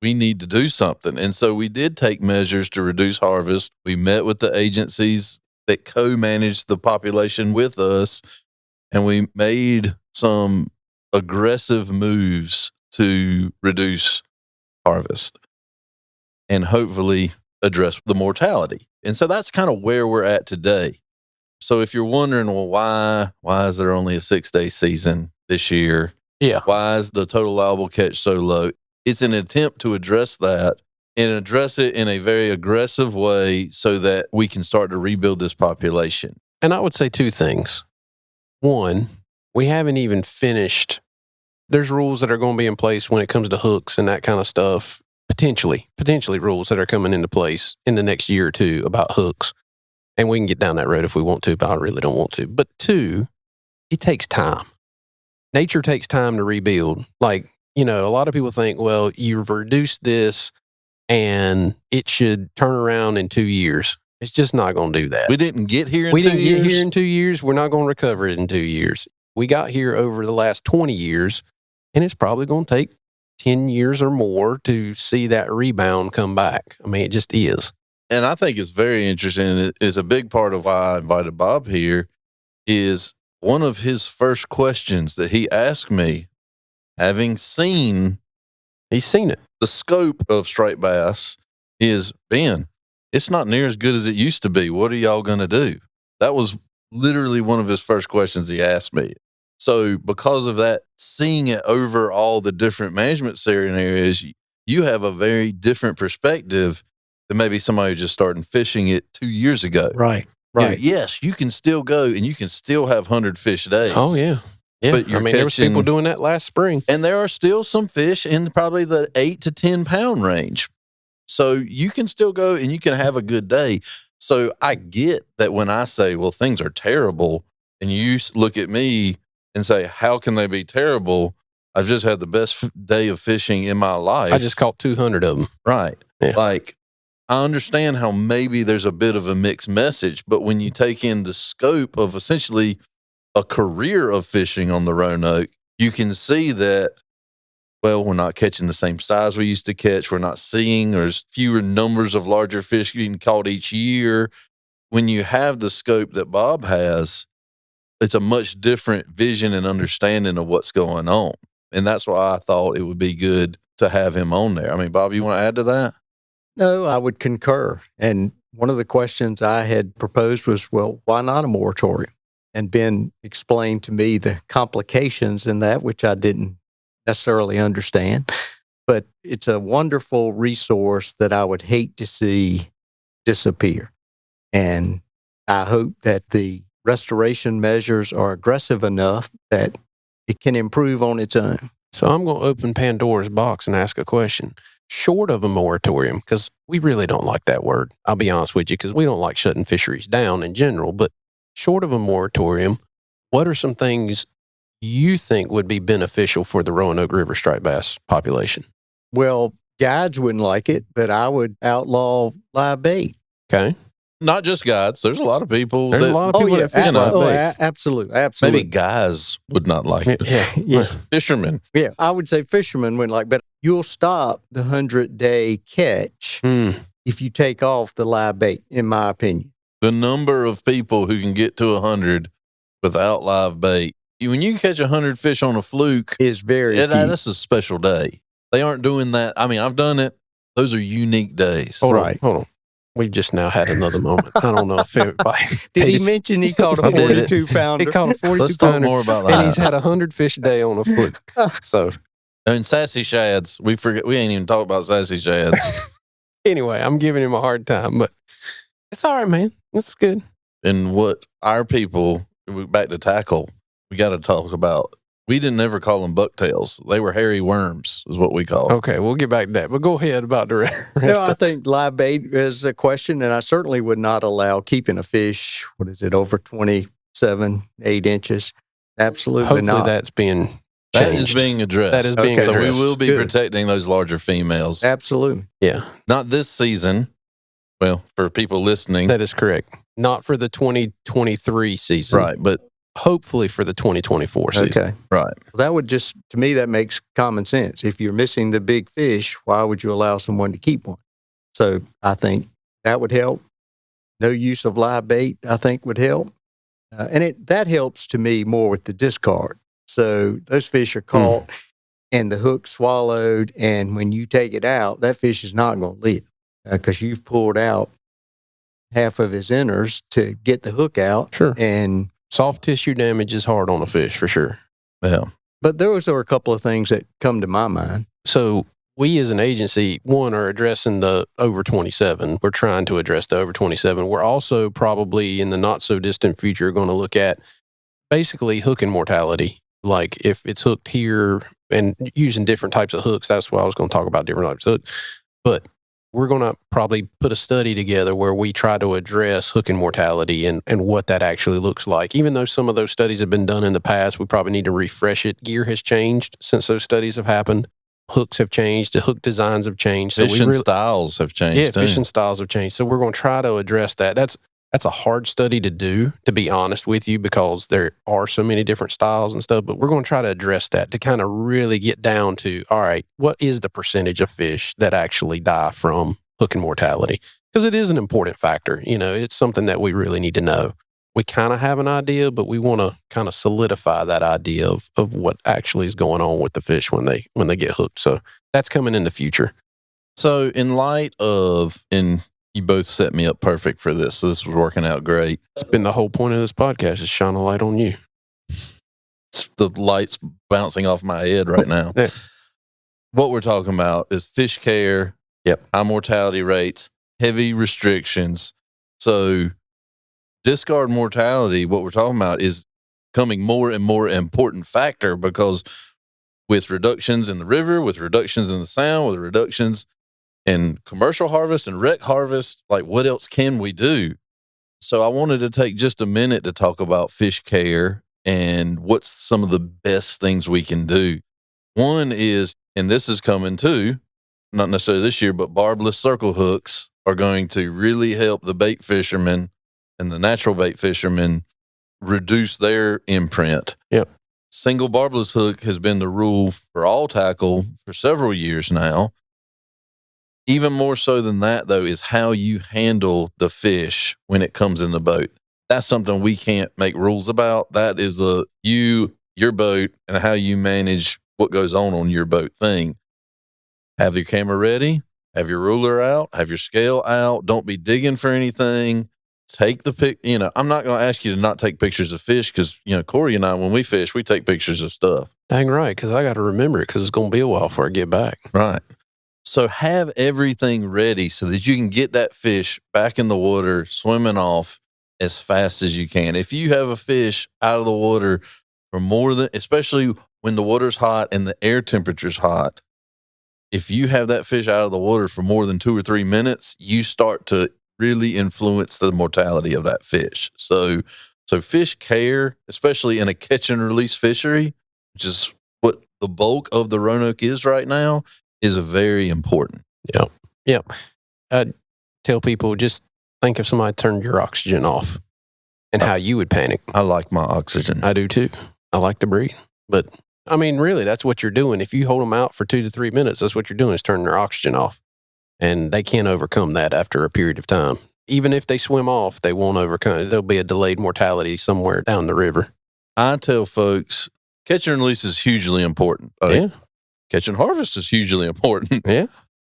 we need to do something. And so we did take measures to reduce harvest. We met with the agencies that co-managed the population with us, and we made some aggressive moves to reduce harvest and hopefully address the mortality. And so that's kind of where we're at today. So if you're wondering, well, why is there only a 6-day season this year? Yeah. Why is the total allowable catch so low? It's an attempt to address that and address it in a very aggressive way so that we can start to rebuild this population. And I would say two things. One, we haven't even finished. There's rules that are going to be in place when it comes to hooks and that kind of stuff. Potentially rules that are coming into place in the next year or two about hooks. And we can get down that road if we want to, but I really don't want to. But two, it takes time. Nature takes time to rebuild. Like, a lot of people think, well, you've reduced this and it should turn around in 2 years. It's just not going to do that. We didn't get here in 2 years. We didn't get here in 2 years. We're not going to recover it in 2 years. We got here over the last 20 years, and it's probably going to take 10 years or more to see that rebound come back. I mean, it just is. And I think it's very interesting. It's a big part of why I invited Bob here is one of his first questions that he asked me, having seen He's seen it. The scope of striped bass is, Ben, it's not near as good as it used to be. What are y'all going to do? That was literally one of his first questions he asked me. So because of that, seeing it over all the different management scenarios, you have a very different perspective than maybe somebody just started fishing it 2 years ago. Right. Yes, you can still go and you can still have 100 fish days. Oh, yeah. Yeah, but there was people doing that last spring. And there are still some fish in probably the 8 to 10 pound range. So you can still go and you can have a good day. So I get that when I say, well, things are terrible, and you look at me and say, how can they be terrible? I've just had the best day of fishing in my life. I just caught 200 of them. Right. Yeah. Like, I understand how maybe there's a bit of a mixed message, but when you take in the scope of essentially a career of fishing on the Roanoke, you can see that, well, we're not catching the same size we used to catch. We're not seeing, there's fewer numbers of larger fish getting caught each year. When you have the scope that Bob has, it's a much different vision and understanding of what's going on. And that's why I thought it would be good to have him on there. I mean, Bob, you want to add to that? No, I would concur. And one of the questions I had proposed was, well, why not a moratorium? and Ben explained to me the complications in that, which I didn't necessarily understand. But it's a wonderful resource that I would hate to see disappear. And I hope that the restoration measures are aggressive enough that it can improve on its own. So I'm going to open Pandora's box and ask a question. Short of a moratorium, because we really don't like that word, I'll be honest with you, because we don't like shutting fisheries down in general, but short of a moratorium, what are some things you think would be beneficial for the Roanoke River striped bass population? Well, guides wouldn't like it, but I would outlaw live bait. Okay. Not just guides. There's a lot of people. There's a lot of people that fish live bait. Absolutely. Maybe guys would not like it. Yeah. Fishermen. Yeah, I would say fishermen wouldn't like, but you'll stop the 100-day catch if you take off the live bait, in my opinion. The number of people who can get to 100 without live bait. When you catch 100 fish on a fluke, is very few. That's a special day. They aren't doing that. I mean, I've done it. Those are unique days. Hold on. We just now had another moment. I don't know if everybody... Did he mention he caught a 42-pounder? He caught a 42-pounder. Let's talk more about that. And he's had 100 fish a day on a fluke. So, and sassy shads. We ain't even talked about sassy shads. Anyway, I'm giving him a hard time, but it's all right, man. It's good. And what our people, back to tackle, we got to talk about. We didn't ever call them bucktails. They were hairy worms, is what we call them. Okay, we'll get back to that. But go ahead about the rest. No, I think live bait is a question, and I certainly would not allow keeping a fish, over 27, 8 inches. Absolutely Hopefully not. that's being changed. That is being addressed. That is being So addressed. we will be protecting those larger females. Absolutely. Yeah. Not this season. Well, for people listening. That is correct. Not for the 2023 season. Right, but hopefully for the 2024 season. Okay. Right. Well, that would just, to me, that makes common sense. If you're missing the big fish, why would you allow someone to keep one? So I think that would help. No use of live bait, I think, would help. And that helps to me more with the discard. So those fish are caught and the hook swallowed. And when you take it out, that fish is not going to live because you've pulled out half of his inners to get the hook out. Sure. And soft tissue damage is hard on a fish for sure. Yeah. But those are a couple of things that come to my mind. So we as an agency, one, are addressing the over 27. We're trying to address the over 27. We're also probably in the not so distant future going to look at basically hooking mortality. Like if it's hooked here and using different types of hooks, that's why I was going to talk about different types of hooks. But we're going to probably put a study together where we try to address hooking mortality and what that actually looks like. Even though some of those studies have been done in the past, we probably need to refresh it. Gear has changed since those studies have happened. Hooks have changed. The hook designs have changed. Fishing styles have changed. Yeah, fishing styles have changed. So we're going to try to address that. That's a hard study to do, to be honest with you, because there are so many different styles and stuff. But we're going to try to address that to kind of really get down to, all right, what is the percentage of fish that actually die from hooking mortality? Because it is an important factor. You know, it's something that we really need to know. We kind of have an idea, but we want to kind of solidify that idea of what actually is going on with the fish when they get hooked. So that's coming in the future. So in light of, and you both set me up perfect for this. So this was working out great. It's been the whole point of this podcast is shine a light on you. The light's bouncing off my head right now. Yeah. What we're talking about is fish care, high mortality rates, heavy restrictions. So discard mortality, what we're talking about is becoming more and more important factor because with reductions in the river, with reductions in the sound, with reductions in commercial harvest and rec harvest, like what else can we do? So I wanted to take just a minute to talk about fish care and what's some of the best things we can do. One is, and this is coming too, not necessarily this year, but barbless circle hooks are going to really help the bait fishermen and the natural bait fishermen reduce their imprint. Yep. Single barbless hook has been the rule for all tackle for several years now. Even more so than that, though, is how you handle the fish when it comes in the boat. That's something we can't make rules about. That is your boat, and how you manage what goes on your boat thing. Have your camera ready. Have your ruler out. Have your scale out. Don't be digging for anything. take the pic. You know, I'm not going to ask you to not take pictures of fish because, you know, Corey and I, when we fish, we take pictures of stuff. Dang right, because I got to remember it because it's going to be a while before I get back. Right. So have everything ready so that you can get that fish back in the water, swimming off as fast as you can. If you have a fish out of the water for more than, especially when the water's hot and the air temperature's hot, if you have that fish out of the water for more than 2 or 3 minutes, you start to really influence the mortality of that fish. So fish care, especially in a catch and release fishery, which is what the bulk of the Roanoke is right now, is very important. Yep. I tell people, just think if somebody turned your oxygen off and how you would panic. I like my oxygen. I do too. I like to breathe. But I mean, really, that's what you're doing. If you hold them out for 2 to 3 minutes, that's what you're doing, is turning their oxygen off. And they can't overcome that after a period of time. Even if they swim off, they won't overcome it. There'll be a delayed mortality somewhere down the river. I tell folks, catch and release is hugely important. Yeah. Catch and harvest is hugely important. Yeah.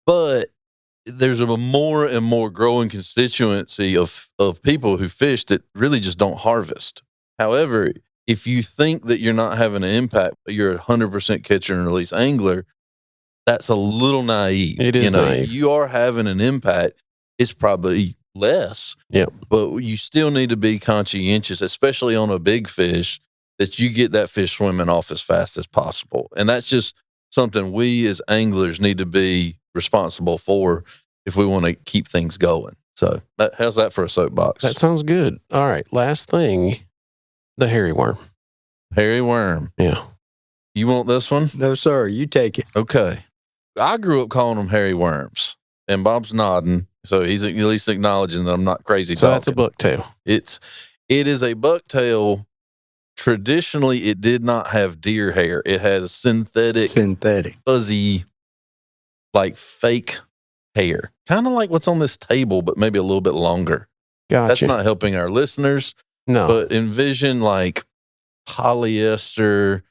But there's a more and more growing constituency of people who fish that really just don't harvest. However, if you think that you're not having an impact, but you're a 100% catch and release angler, that's a little naive. It is naive. You are having an impact. It's probably less. Yeah. But you still need to be conscientious, especially on a big fish, that you get that fish swimming off as fast as possible. And that's just something we as anglers need to be responsible for if we want to keep things going. So how's that for a soapbox? That sounds good. All right. Last thing, the hairy worm. Hairy worm. Yeah. You want this one? No, sir. You take it. Okay. I grew up calling them hairy worms, and Bob's nodding, so he's at least acknowledging that I'm not crazy So talking. that's a bucktail. It is a bucktail. Traditionally, it did not have deer hair. It had a synthetic, fuzzy, like fake hair. Kind of like what's on this table, but maybe a little bit longer. Gotcha. That's not helping our listeners. No. But envision like polyester,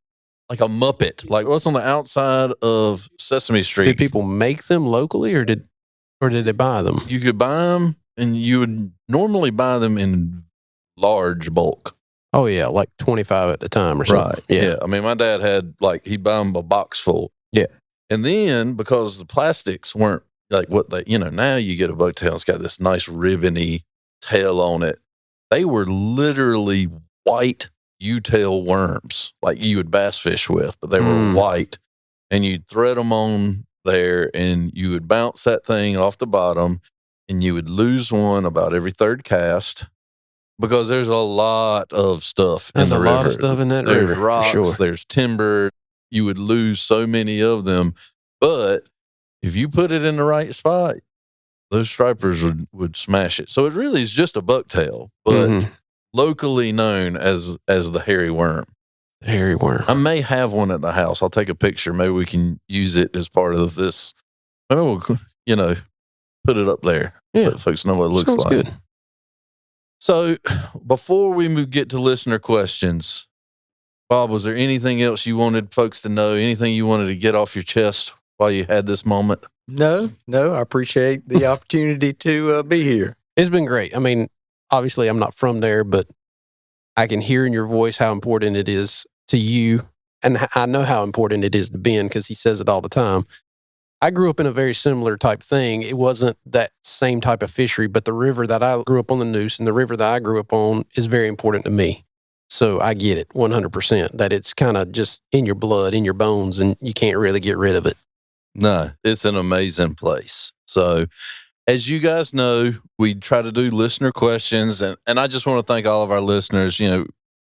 like a Muppet, like what's on the outside of Sesame Street. Did people make them locally or did they buy them? You could buy them, and you would normally buy them in large bulk. Oh, yeah, like 25 at a time or something. Right. Yeah. I mean, my dad had he'd buy them a box full. Yeah. And then because the plastics weren't like what they, now you get a bucktail, it's got this nice ribbony tail on it. They were literally white U-tail worms, like you would bass fish with, but they were white. And you'd thread them on there, and you would bounce that thing off the bottom, and you would lose one about every third cast. Because there's a lot of stuff in the river. There's a lot of stuff in that river. There's rocks, for sure. There's timber. You would lose so many of them. But if you put it in the right spot, those stripers would smash it. So it really is just a bucktail, but locally known as the hairy worm. Hairy worm. I may have one at the house. I'll take a picture. Maybe we can use it as part of this. Maybe we'll, put it up there. Yeah. Let folks know what it looks Sounds like. good. So before we get to listener questions, Bob, was there anything else you wanted folks to know? Anything you wanted to get off your chest while you had this moment? No, I appreciate the opportunity to be here. It's been great. I mean, obviously I'm not from there, but I can hear in your voice how important it is to you. And I know how important it is to Ben because he says it all the time. I grew up in a very similar type thing. It wasn't that same type of fishery, but the river that I grew up on, the Neuse, and the river that I grew up on is very important to me. So I get it 100% that it's kind of just in your blood, in your bones, and you can't really get rid of it. No, it's an amazing place. So as you guys know, we try to do listener questions, and I just want to thank all of our listeners,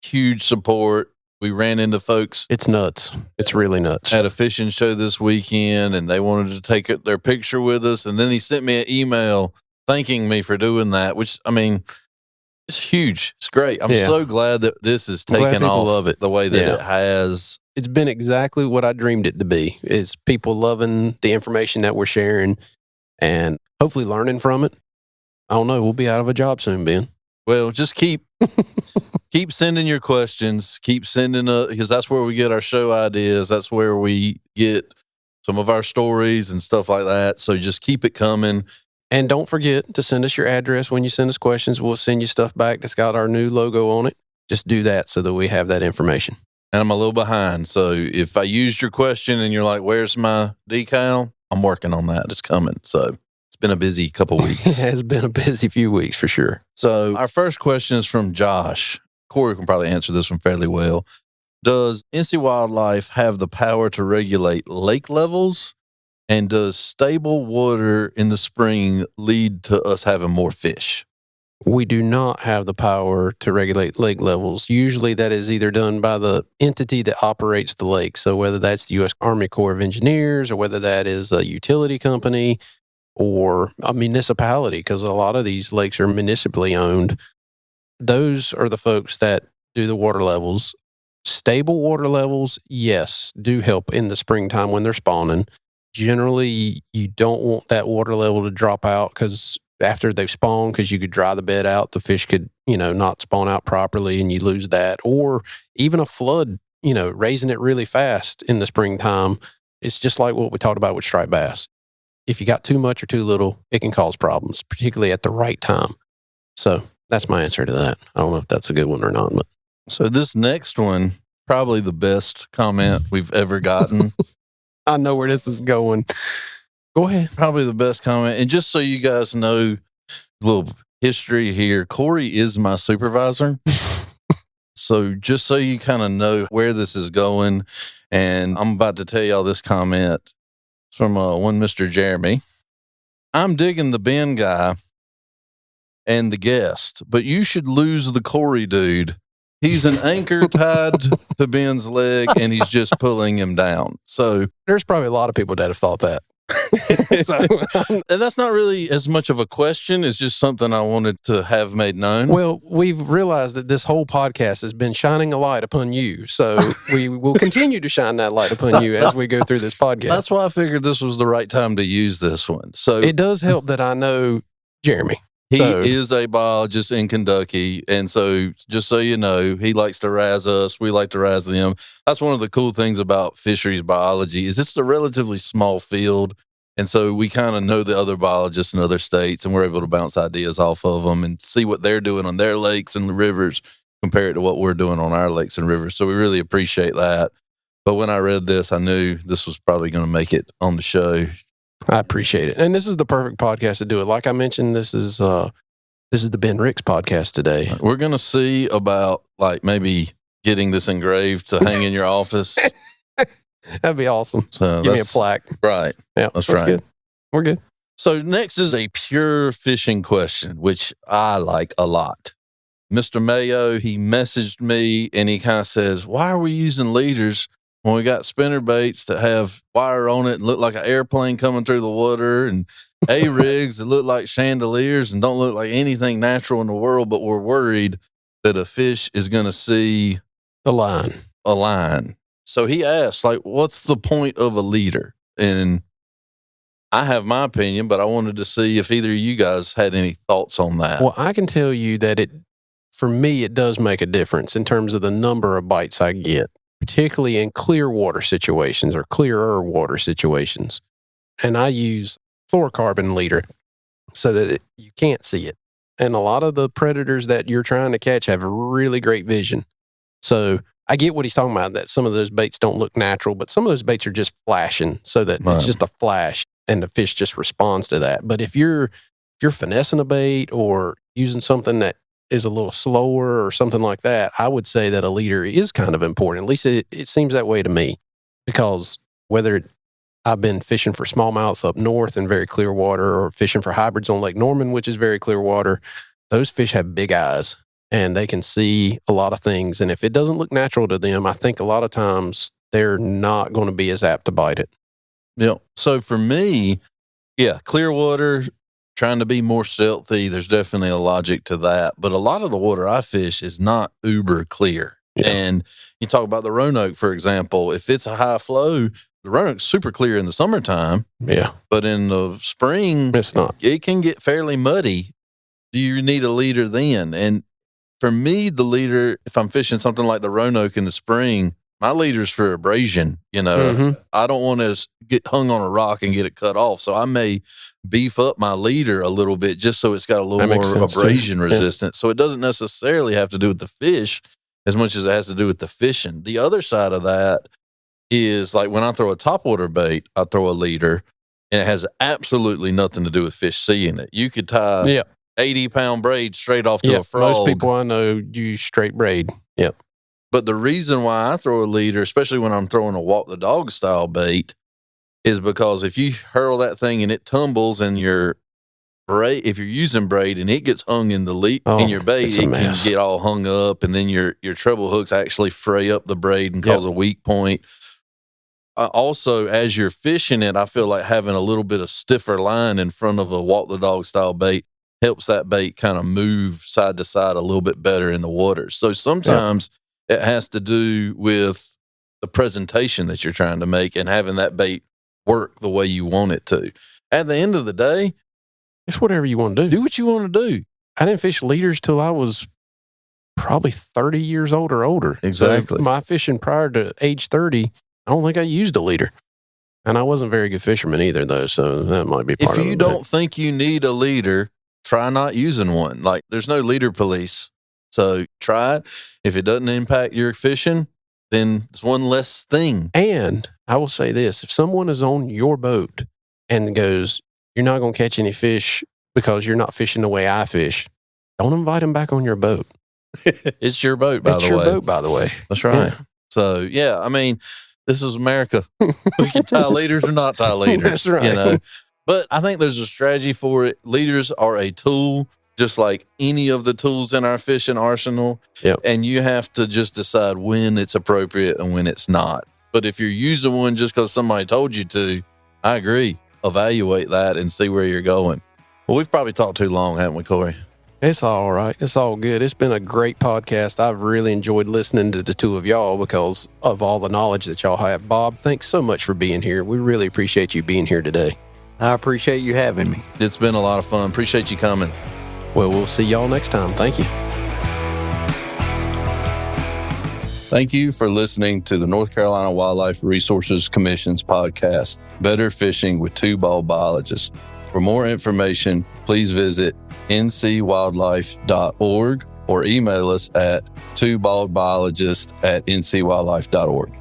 huge support. We ran into folks. It's nuts. It's really nuts. At a fishing show this weekend, and they wanted to take their picture with us. And then he sent me an email thanking me for doing that, which, I mean, it's huge. It's great. I'm so glad that this is taken off the way that it has. It's been exactly what I dreamed it to be, is people loving the information that we're sharing and hopefully learning from it. I don't know. We'll be out of a job soon, Ben. Well, just keep sending your questions. Keep sending because that's where we get our show ideas. That's where we get some of our stories and stuff like that. So just keep it coming. And don't forget to send us your address when you send us questions. We'll send you stuff back that's got our new logo on it. Just do that so that we have that information. And I'm a little behind. So if I used your question and you're like, where's my decal? I'm working on that. It's coming. So it's been a busy couple weeks. It has been a busy few weeks for sure. So our first question is from Josh. Corey can probably answer this one fairly well. Does NC Wildlife have the power to regulate lake levels? And does stable water in the spring lead to us having more fish? We do not have the power to regulate lake levels. Usually that is either done by the entity that operates the lake. So whether that's the U.S. Army Corps of Engineers or whether that is a utility company or a municipality, because a lot of these lakes are municipally owned. Those are the folks that do the water levels. Stable water levels, yes, do help in the springtime when they're spawning. Generally, you don't want that water level to drop out because after they've spawned, because you could dry the bed out, the fish could, not spawn out properly and you lose that. Or even a flood, raising it really fast in the springtime. It's just like what we talked about with striped bass. If you got too much or too little, it can cause problems, particularly at the right time. So that's my answer to that. I don't know if that's a good one or not. But. So this next one, probably the best comment we've ever gotten. I know where this is going. Go ahead. Probably the best comment. And just so you guys know, a little history here, Corey is my supervisor. So just so you kind of know where this is going, and I'm about to tell y'all this comment. It's from one Mr. Jeremy. I'm digging the Ben guy and the guest, but you should lose the Corey dude. He's an anchor tied to Ben's leg, and he's just pulling him down. So there's probably a lot of people that have thought that. And that's not really as much of a question. It's just something I wanted to have made known. Well, we've realized that this whole podcast has been shining a light upon you. So we will continue to shine that light upon you as we go through this podcast. That's why I figured this was the right time to use this one. So it does help that I know Jeremy. He is a biologist in Kentucky. And so just so you know, he likes to razz us. We like to razz them. That's one of the cool things about fisheries biology is it's a relatively small field. And so we kind of know the other biologists in other states and we're able to bounce ideas off of them and see what they're doing on their lakes and the rivers compared to what we're doing on our lakes and rivers. So we really appreciate that. But when I read this, I knew this was probably going to make it on the show. I appreciate it. And this is the perfect podcast to do it. Like I mentioned, this is the Ben Ricks podcast today. We're going to see about like maybe getting this engraved to hang in your office. That'd be awesome. So give me a plaque. Right. Yeah, that's right. Good. We're good. So next is a pure fishing question, which I like a lot. Mr. Mayo, he messaged me and he kind of says, why are we using leaders when we got spinner baits that have wire on it and look like an airplane coming through the water and A-rigs that look like chandeliers and don't look like anything natural in the world, but we're worried that a fish is going to see a line. So he asked, like, what's the point of a leader? And I have my opinion, but I wanted to see if either of you guys had any thoughts on that. Well, I can tell you that for me, it does make a difference in terms of the number of bites I get, particularly in clear water situations or clearer water situations. And I use fluorocarbon leader so that you can't see it. And a lot of the predators that you're trying to catch have really great vision. So I get what he's talking about, that some of those baits don't look natural, but some of those baits are just flashing so that it's just a flash and the fish just responds to that. But if you're finessing a bait or using something that is a little slower or something like that, I would say that a leader is kind of important. At least it seems that way to me, because whether I've been fishing for smallmouth up north in very clear water or fishing for hybrids on Lake Norman, which is very clear water, those fish have big eyes and they can see a lot of things. And if it doesn't look natural to them, I think a lot of times they're not going to be as apt to bite it. Yeah. So for me, clear water, trying to be more stealthy, there's definitely a logic to that. But a lot of the water I fish is not uber clear. Yeah. And you talk about the Roanoke, for example, if it's a high flow, the Roanoke's super clear in the summertime. Yeah. But in the spring, it's not. It can get fairly muddy. Do you need a leader then? And for me, the leader, if I'm fishing something like the Roanoke in the spring, my leader's for abrasion. You know, I don't want to get hung on a rock and get it cut off. So I may beef up my leader a little bit just so it's got a little more abrasion resistance. So it doesn't necessarily have to do with the fish as much as it has to do with the fishing. The other side of that is like when I throw a topwater bait, I throw a leader, and it has absolutely nothing to do with fish seeing it. You could tie 80-pound braid straight off to a frog. Most people I know use straight braid. Yep. But the reason why I throw a leader, especially when I'm throwing a walk the dog style bait, is because if you hurl that thing and it tumbles and your braid, if you're using braid and it gets hung in the in your bait, it can get all hung up, and then your treble hooks actually fray up the braid and cause a weak point. Also, as you're fishing it, I feel like having a little bit of stiffer line in front of a walk the dog style bait helps that bait kind of move side to side a little bit better in the water. So sometimes it has to do with the presentation that you're trying to make and having that bait work the way you want it to. At the end of the day, it's whatever you want to do. Do what you want to do. I didn't fish leaders till I was probably 30 years old or older. Exactly. So my fishing prior to age 30, I don't think I used a leader. And I wasn't a very good fisherman either, though, so that might be part of it. If you don't think you need a leader, try not using one. Like, there's no leader police. So try it. If it doesn't impact your fishing, then it's one less thing. And I will say this, if someone is on your boat and goes, you're not going to catch any fish because you're not fishing the way I fish, don't invite them back on your boat. It's your boat, by the way. It's your boat, by the way. That's right. Yeah. So, yeah, I mean, this is America. We can tie leaders or not tie leaders. That's right. You know? But I think there's a strategy for it. Leaders are a tool, just like any of the tools in our fishing arsenal. Yep. And you have to just decide when it's appropriate and when it's not. But if you're using one just because somebody told you to, I agree. Evaluate that and see where you're going. Well, we've probably talked too long, haven't we, Corey? It's all right. It's all good. It's been a great podcast. I've really enjoyed listening to the two of y'all because of all the knowledge that y'all have. Bob, thanks so much for being here. We really appreciate you being here today. I appreciate you having me. It's been a lot of fun. Appreciate you coming. Well, we'll see y'all next time. Thank you. Thank you for listening to the North Carolina Wildlife Resources Commission's podcast, Better Fishing with Two Bald Biologists. For more information, please visit ncwildlife.org or email us at twobaldbiologists@ncwildlife.org.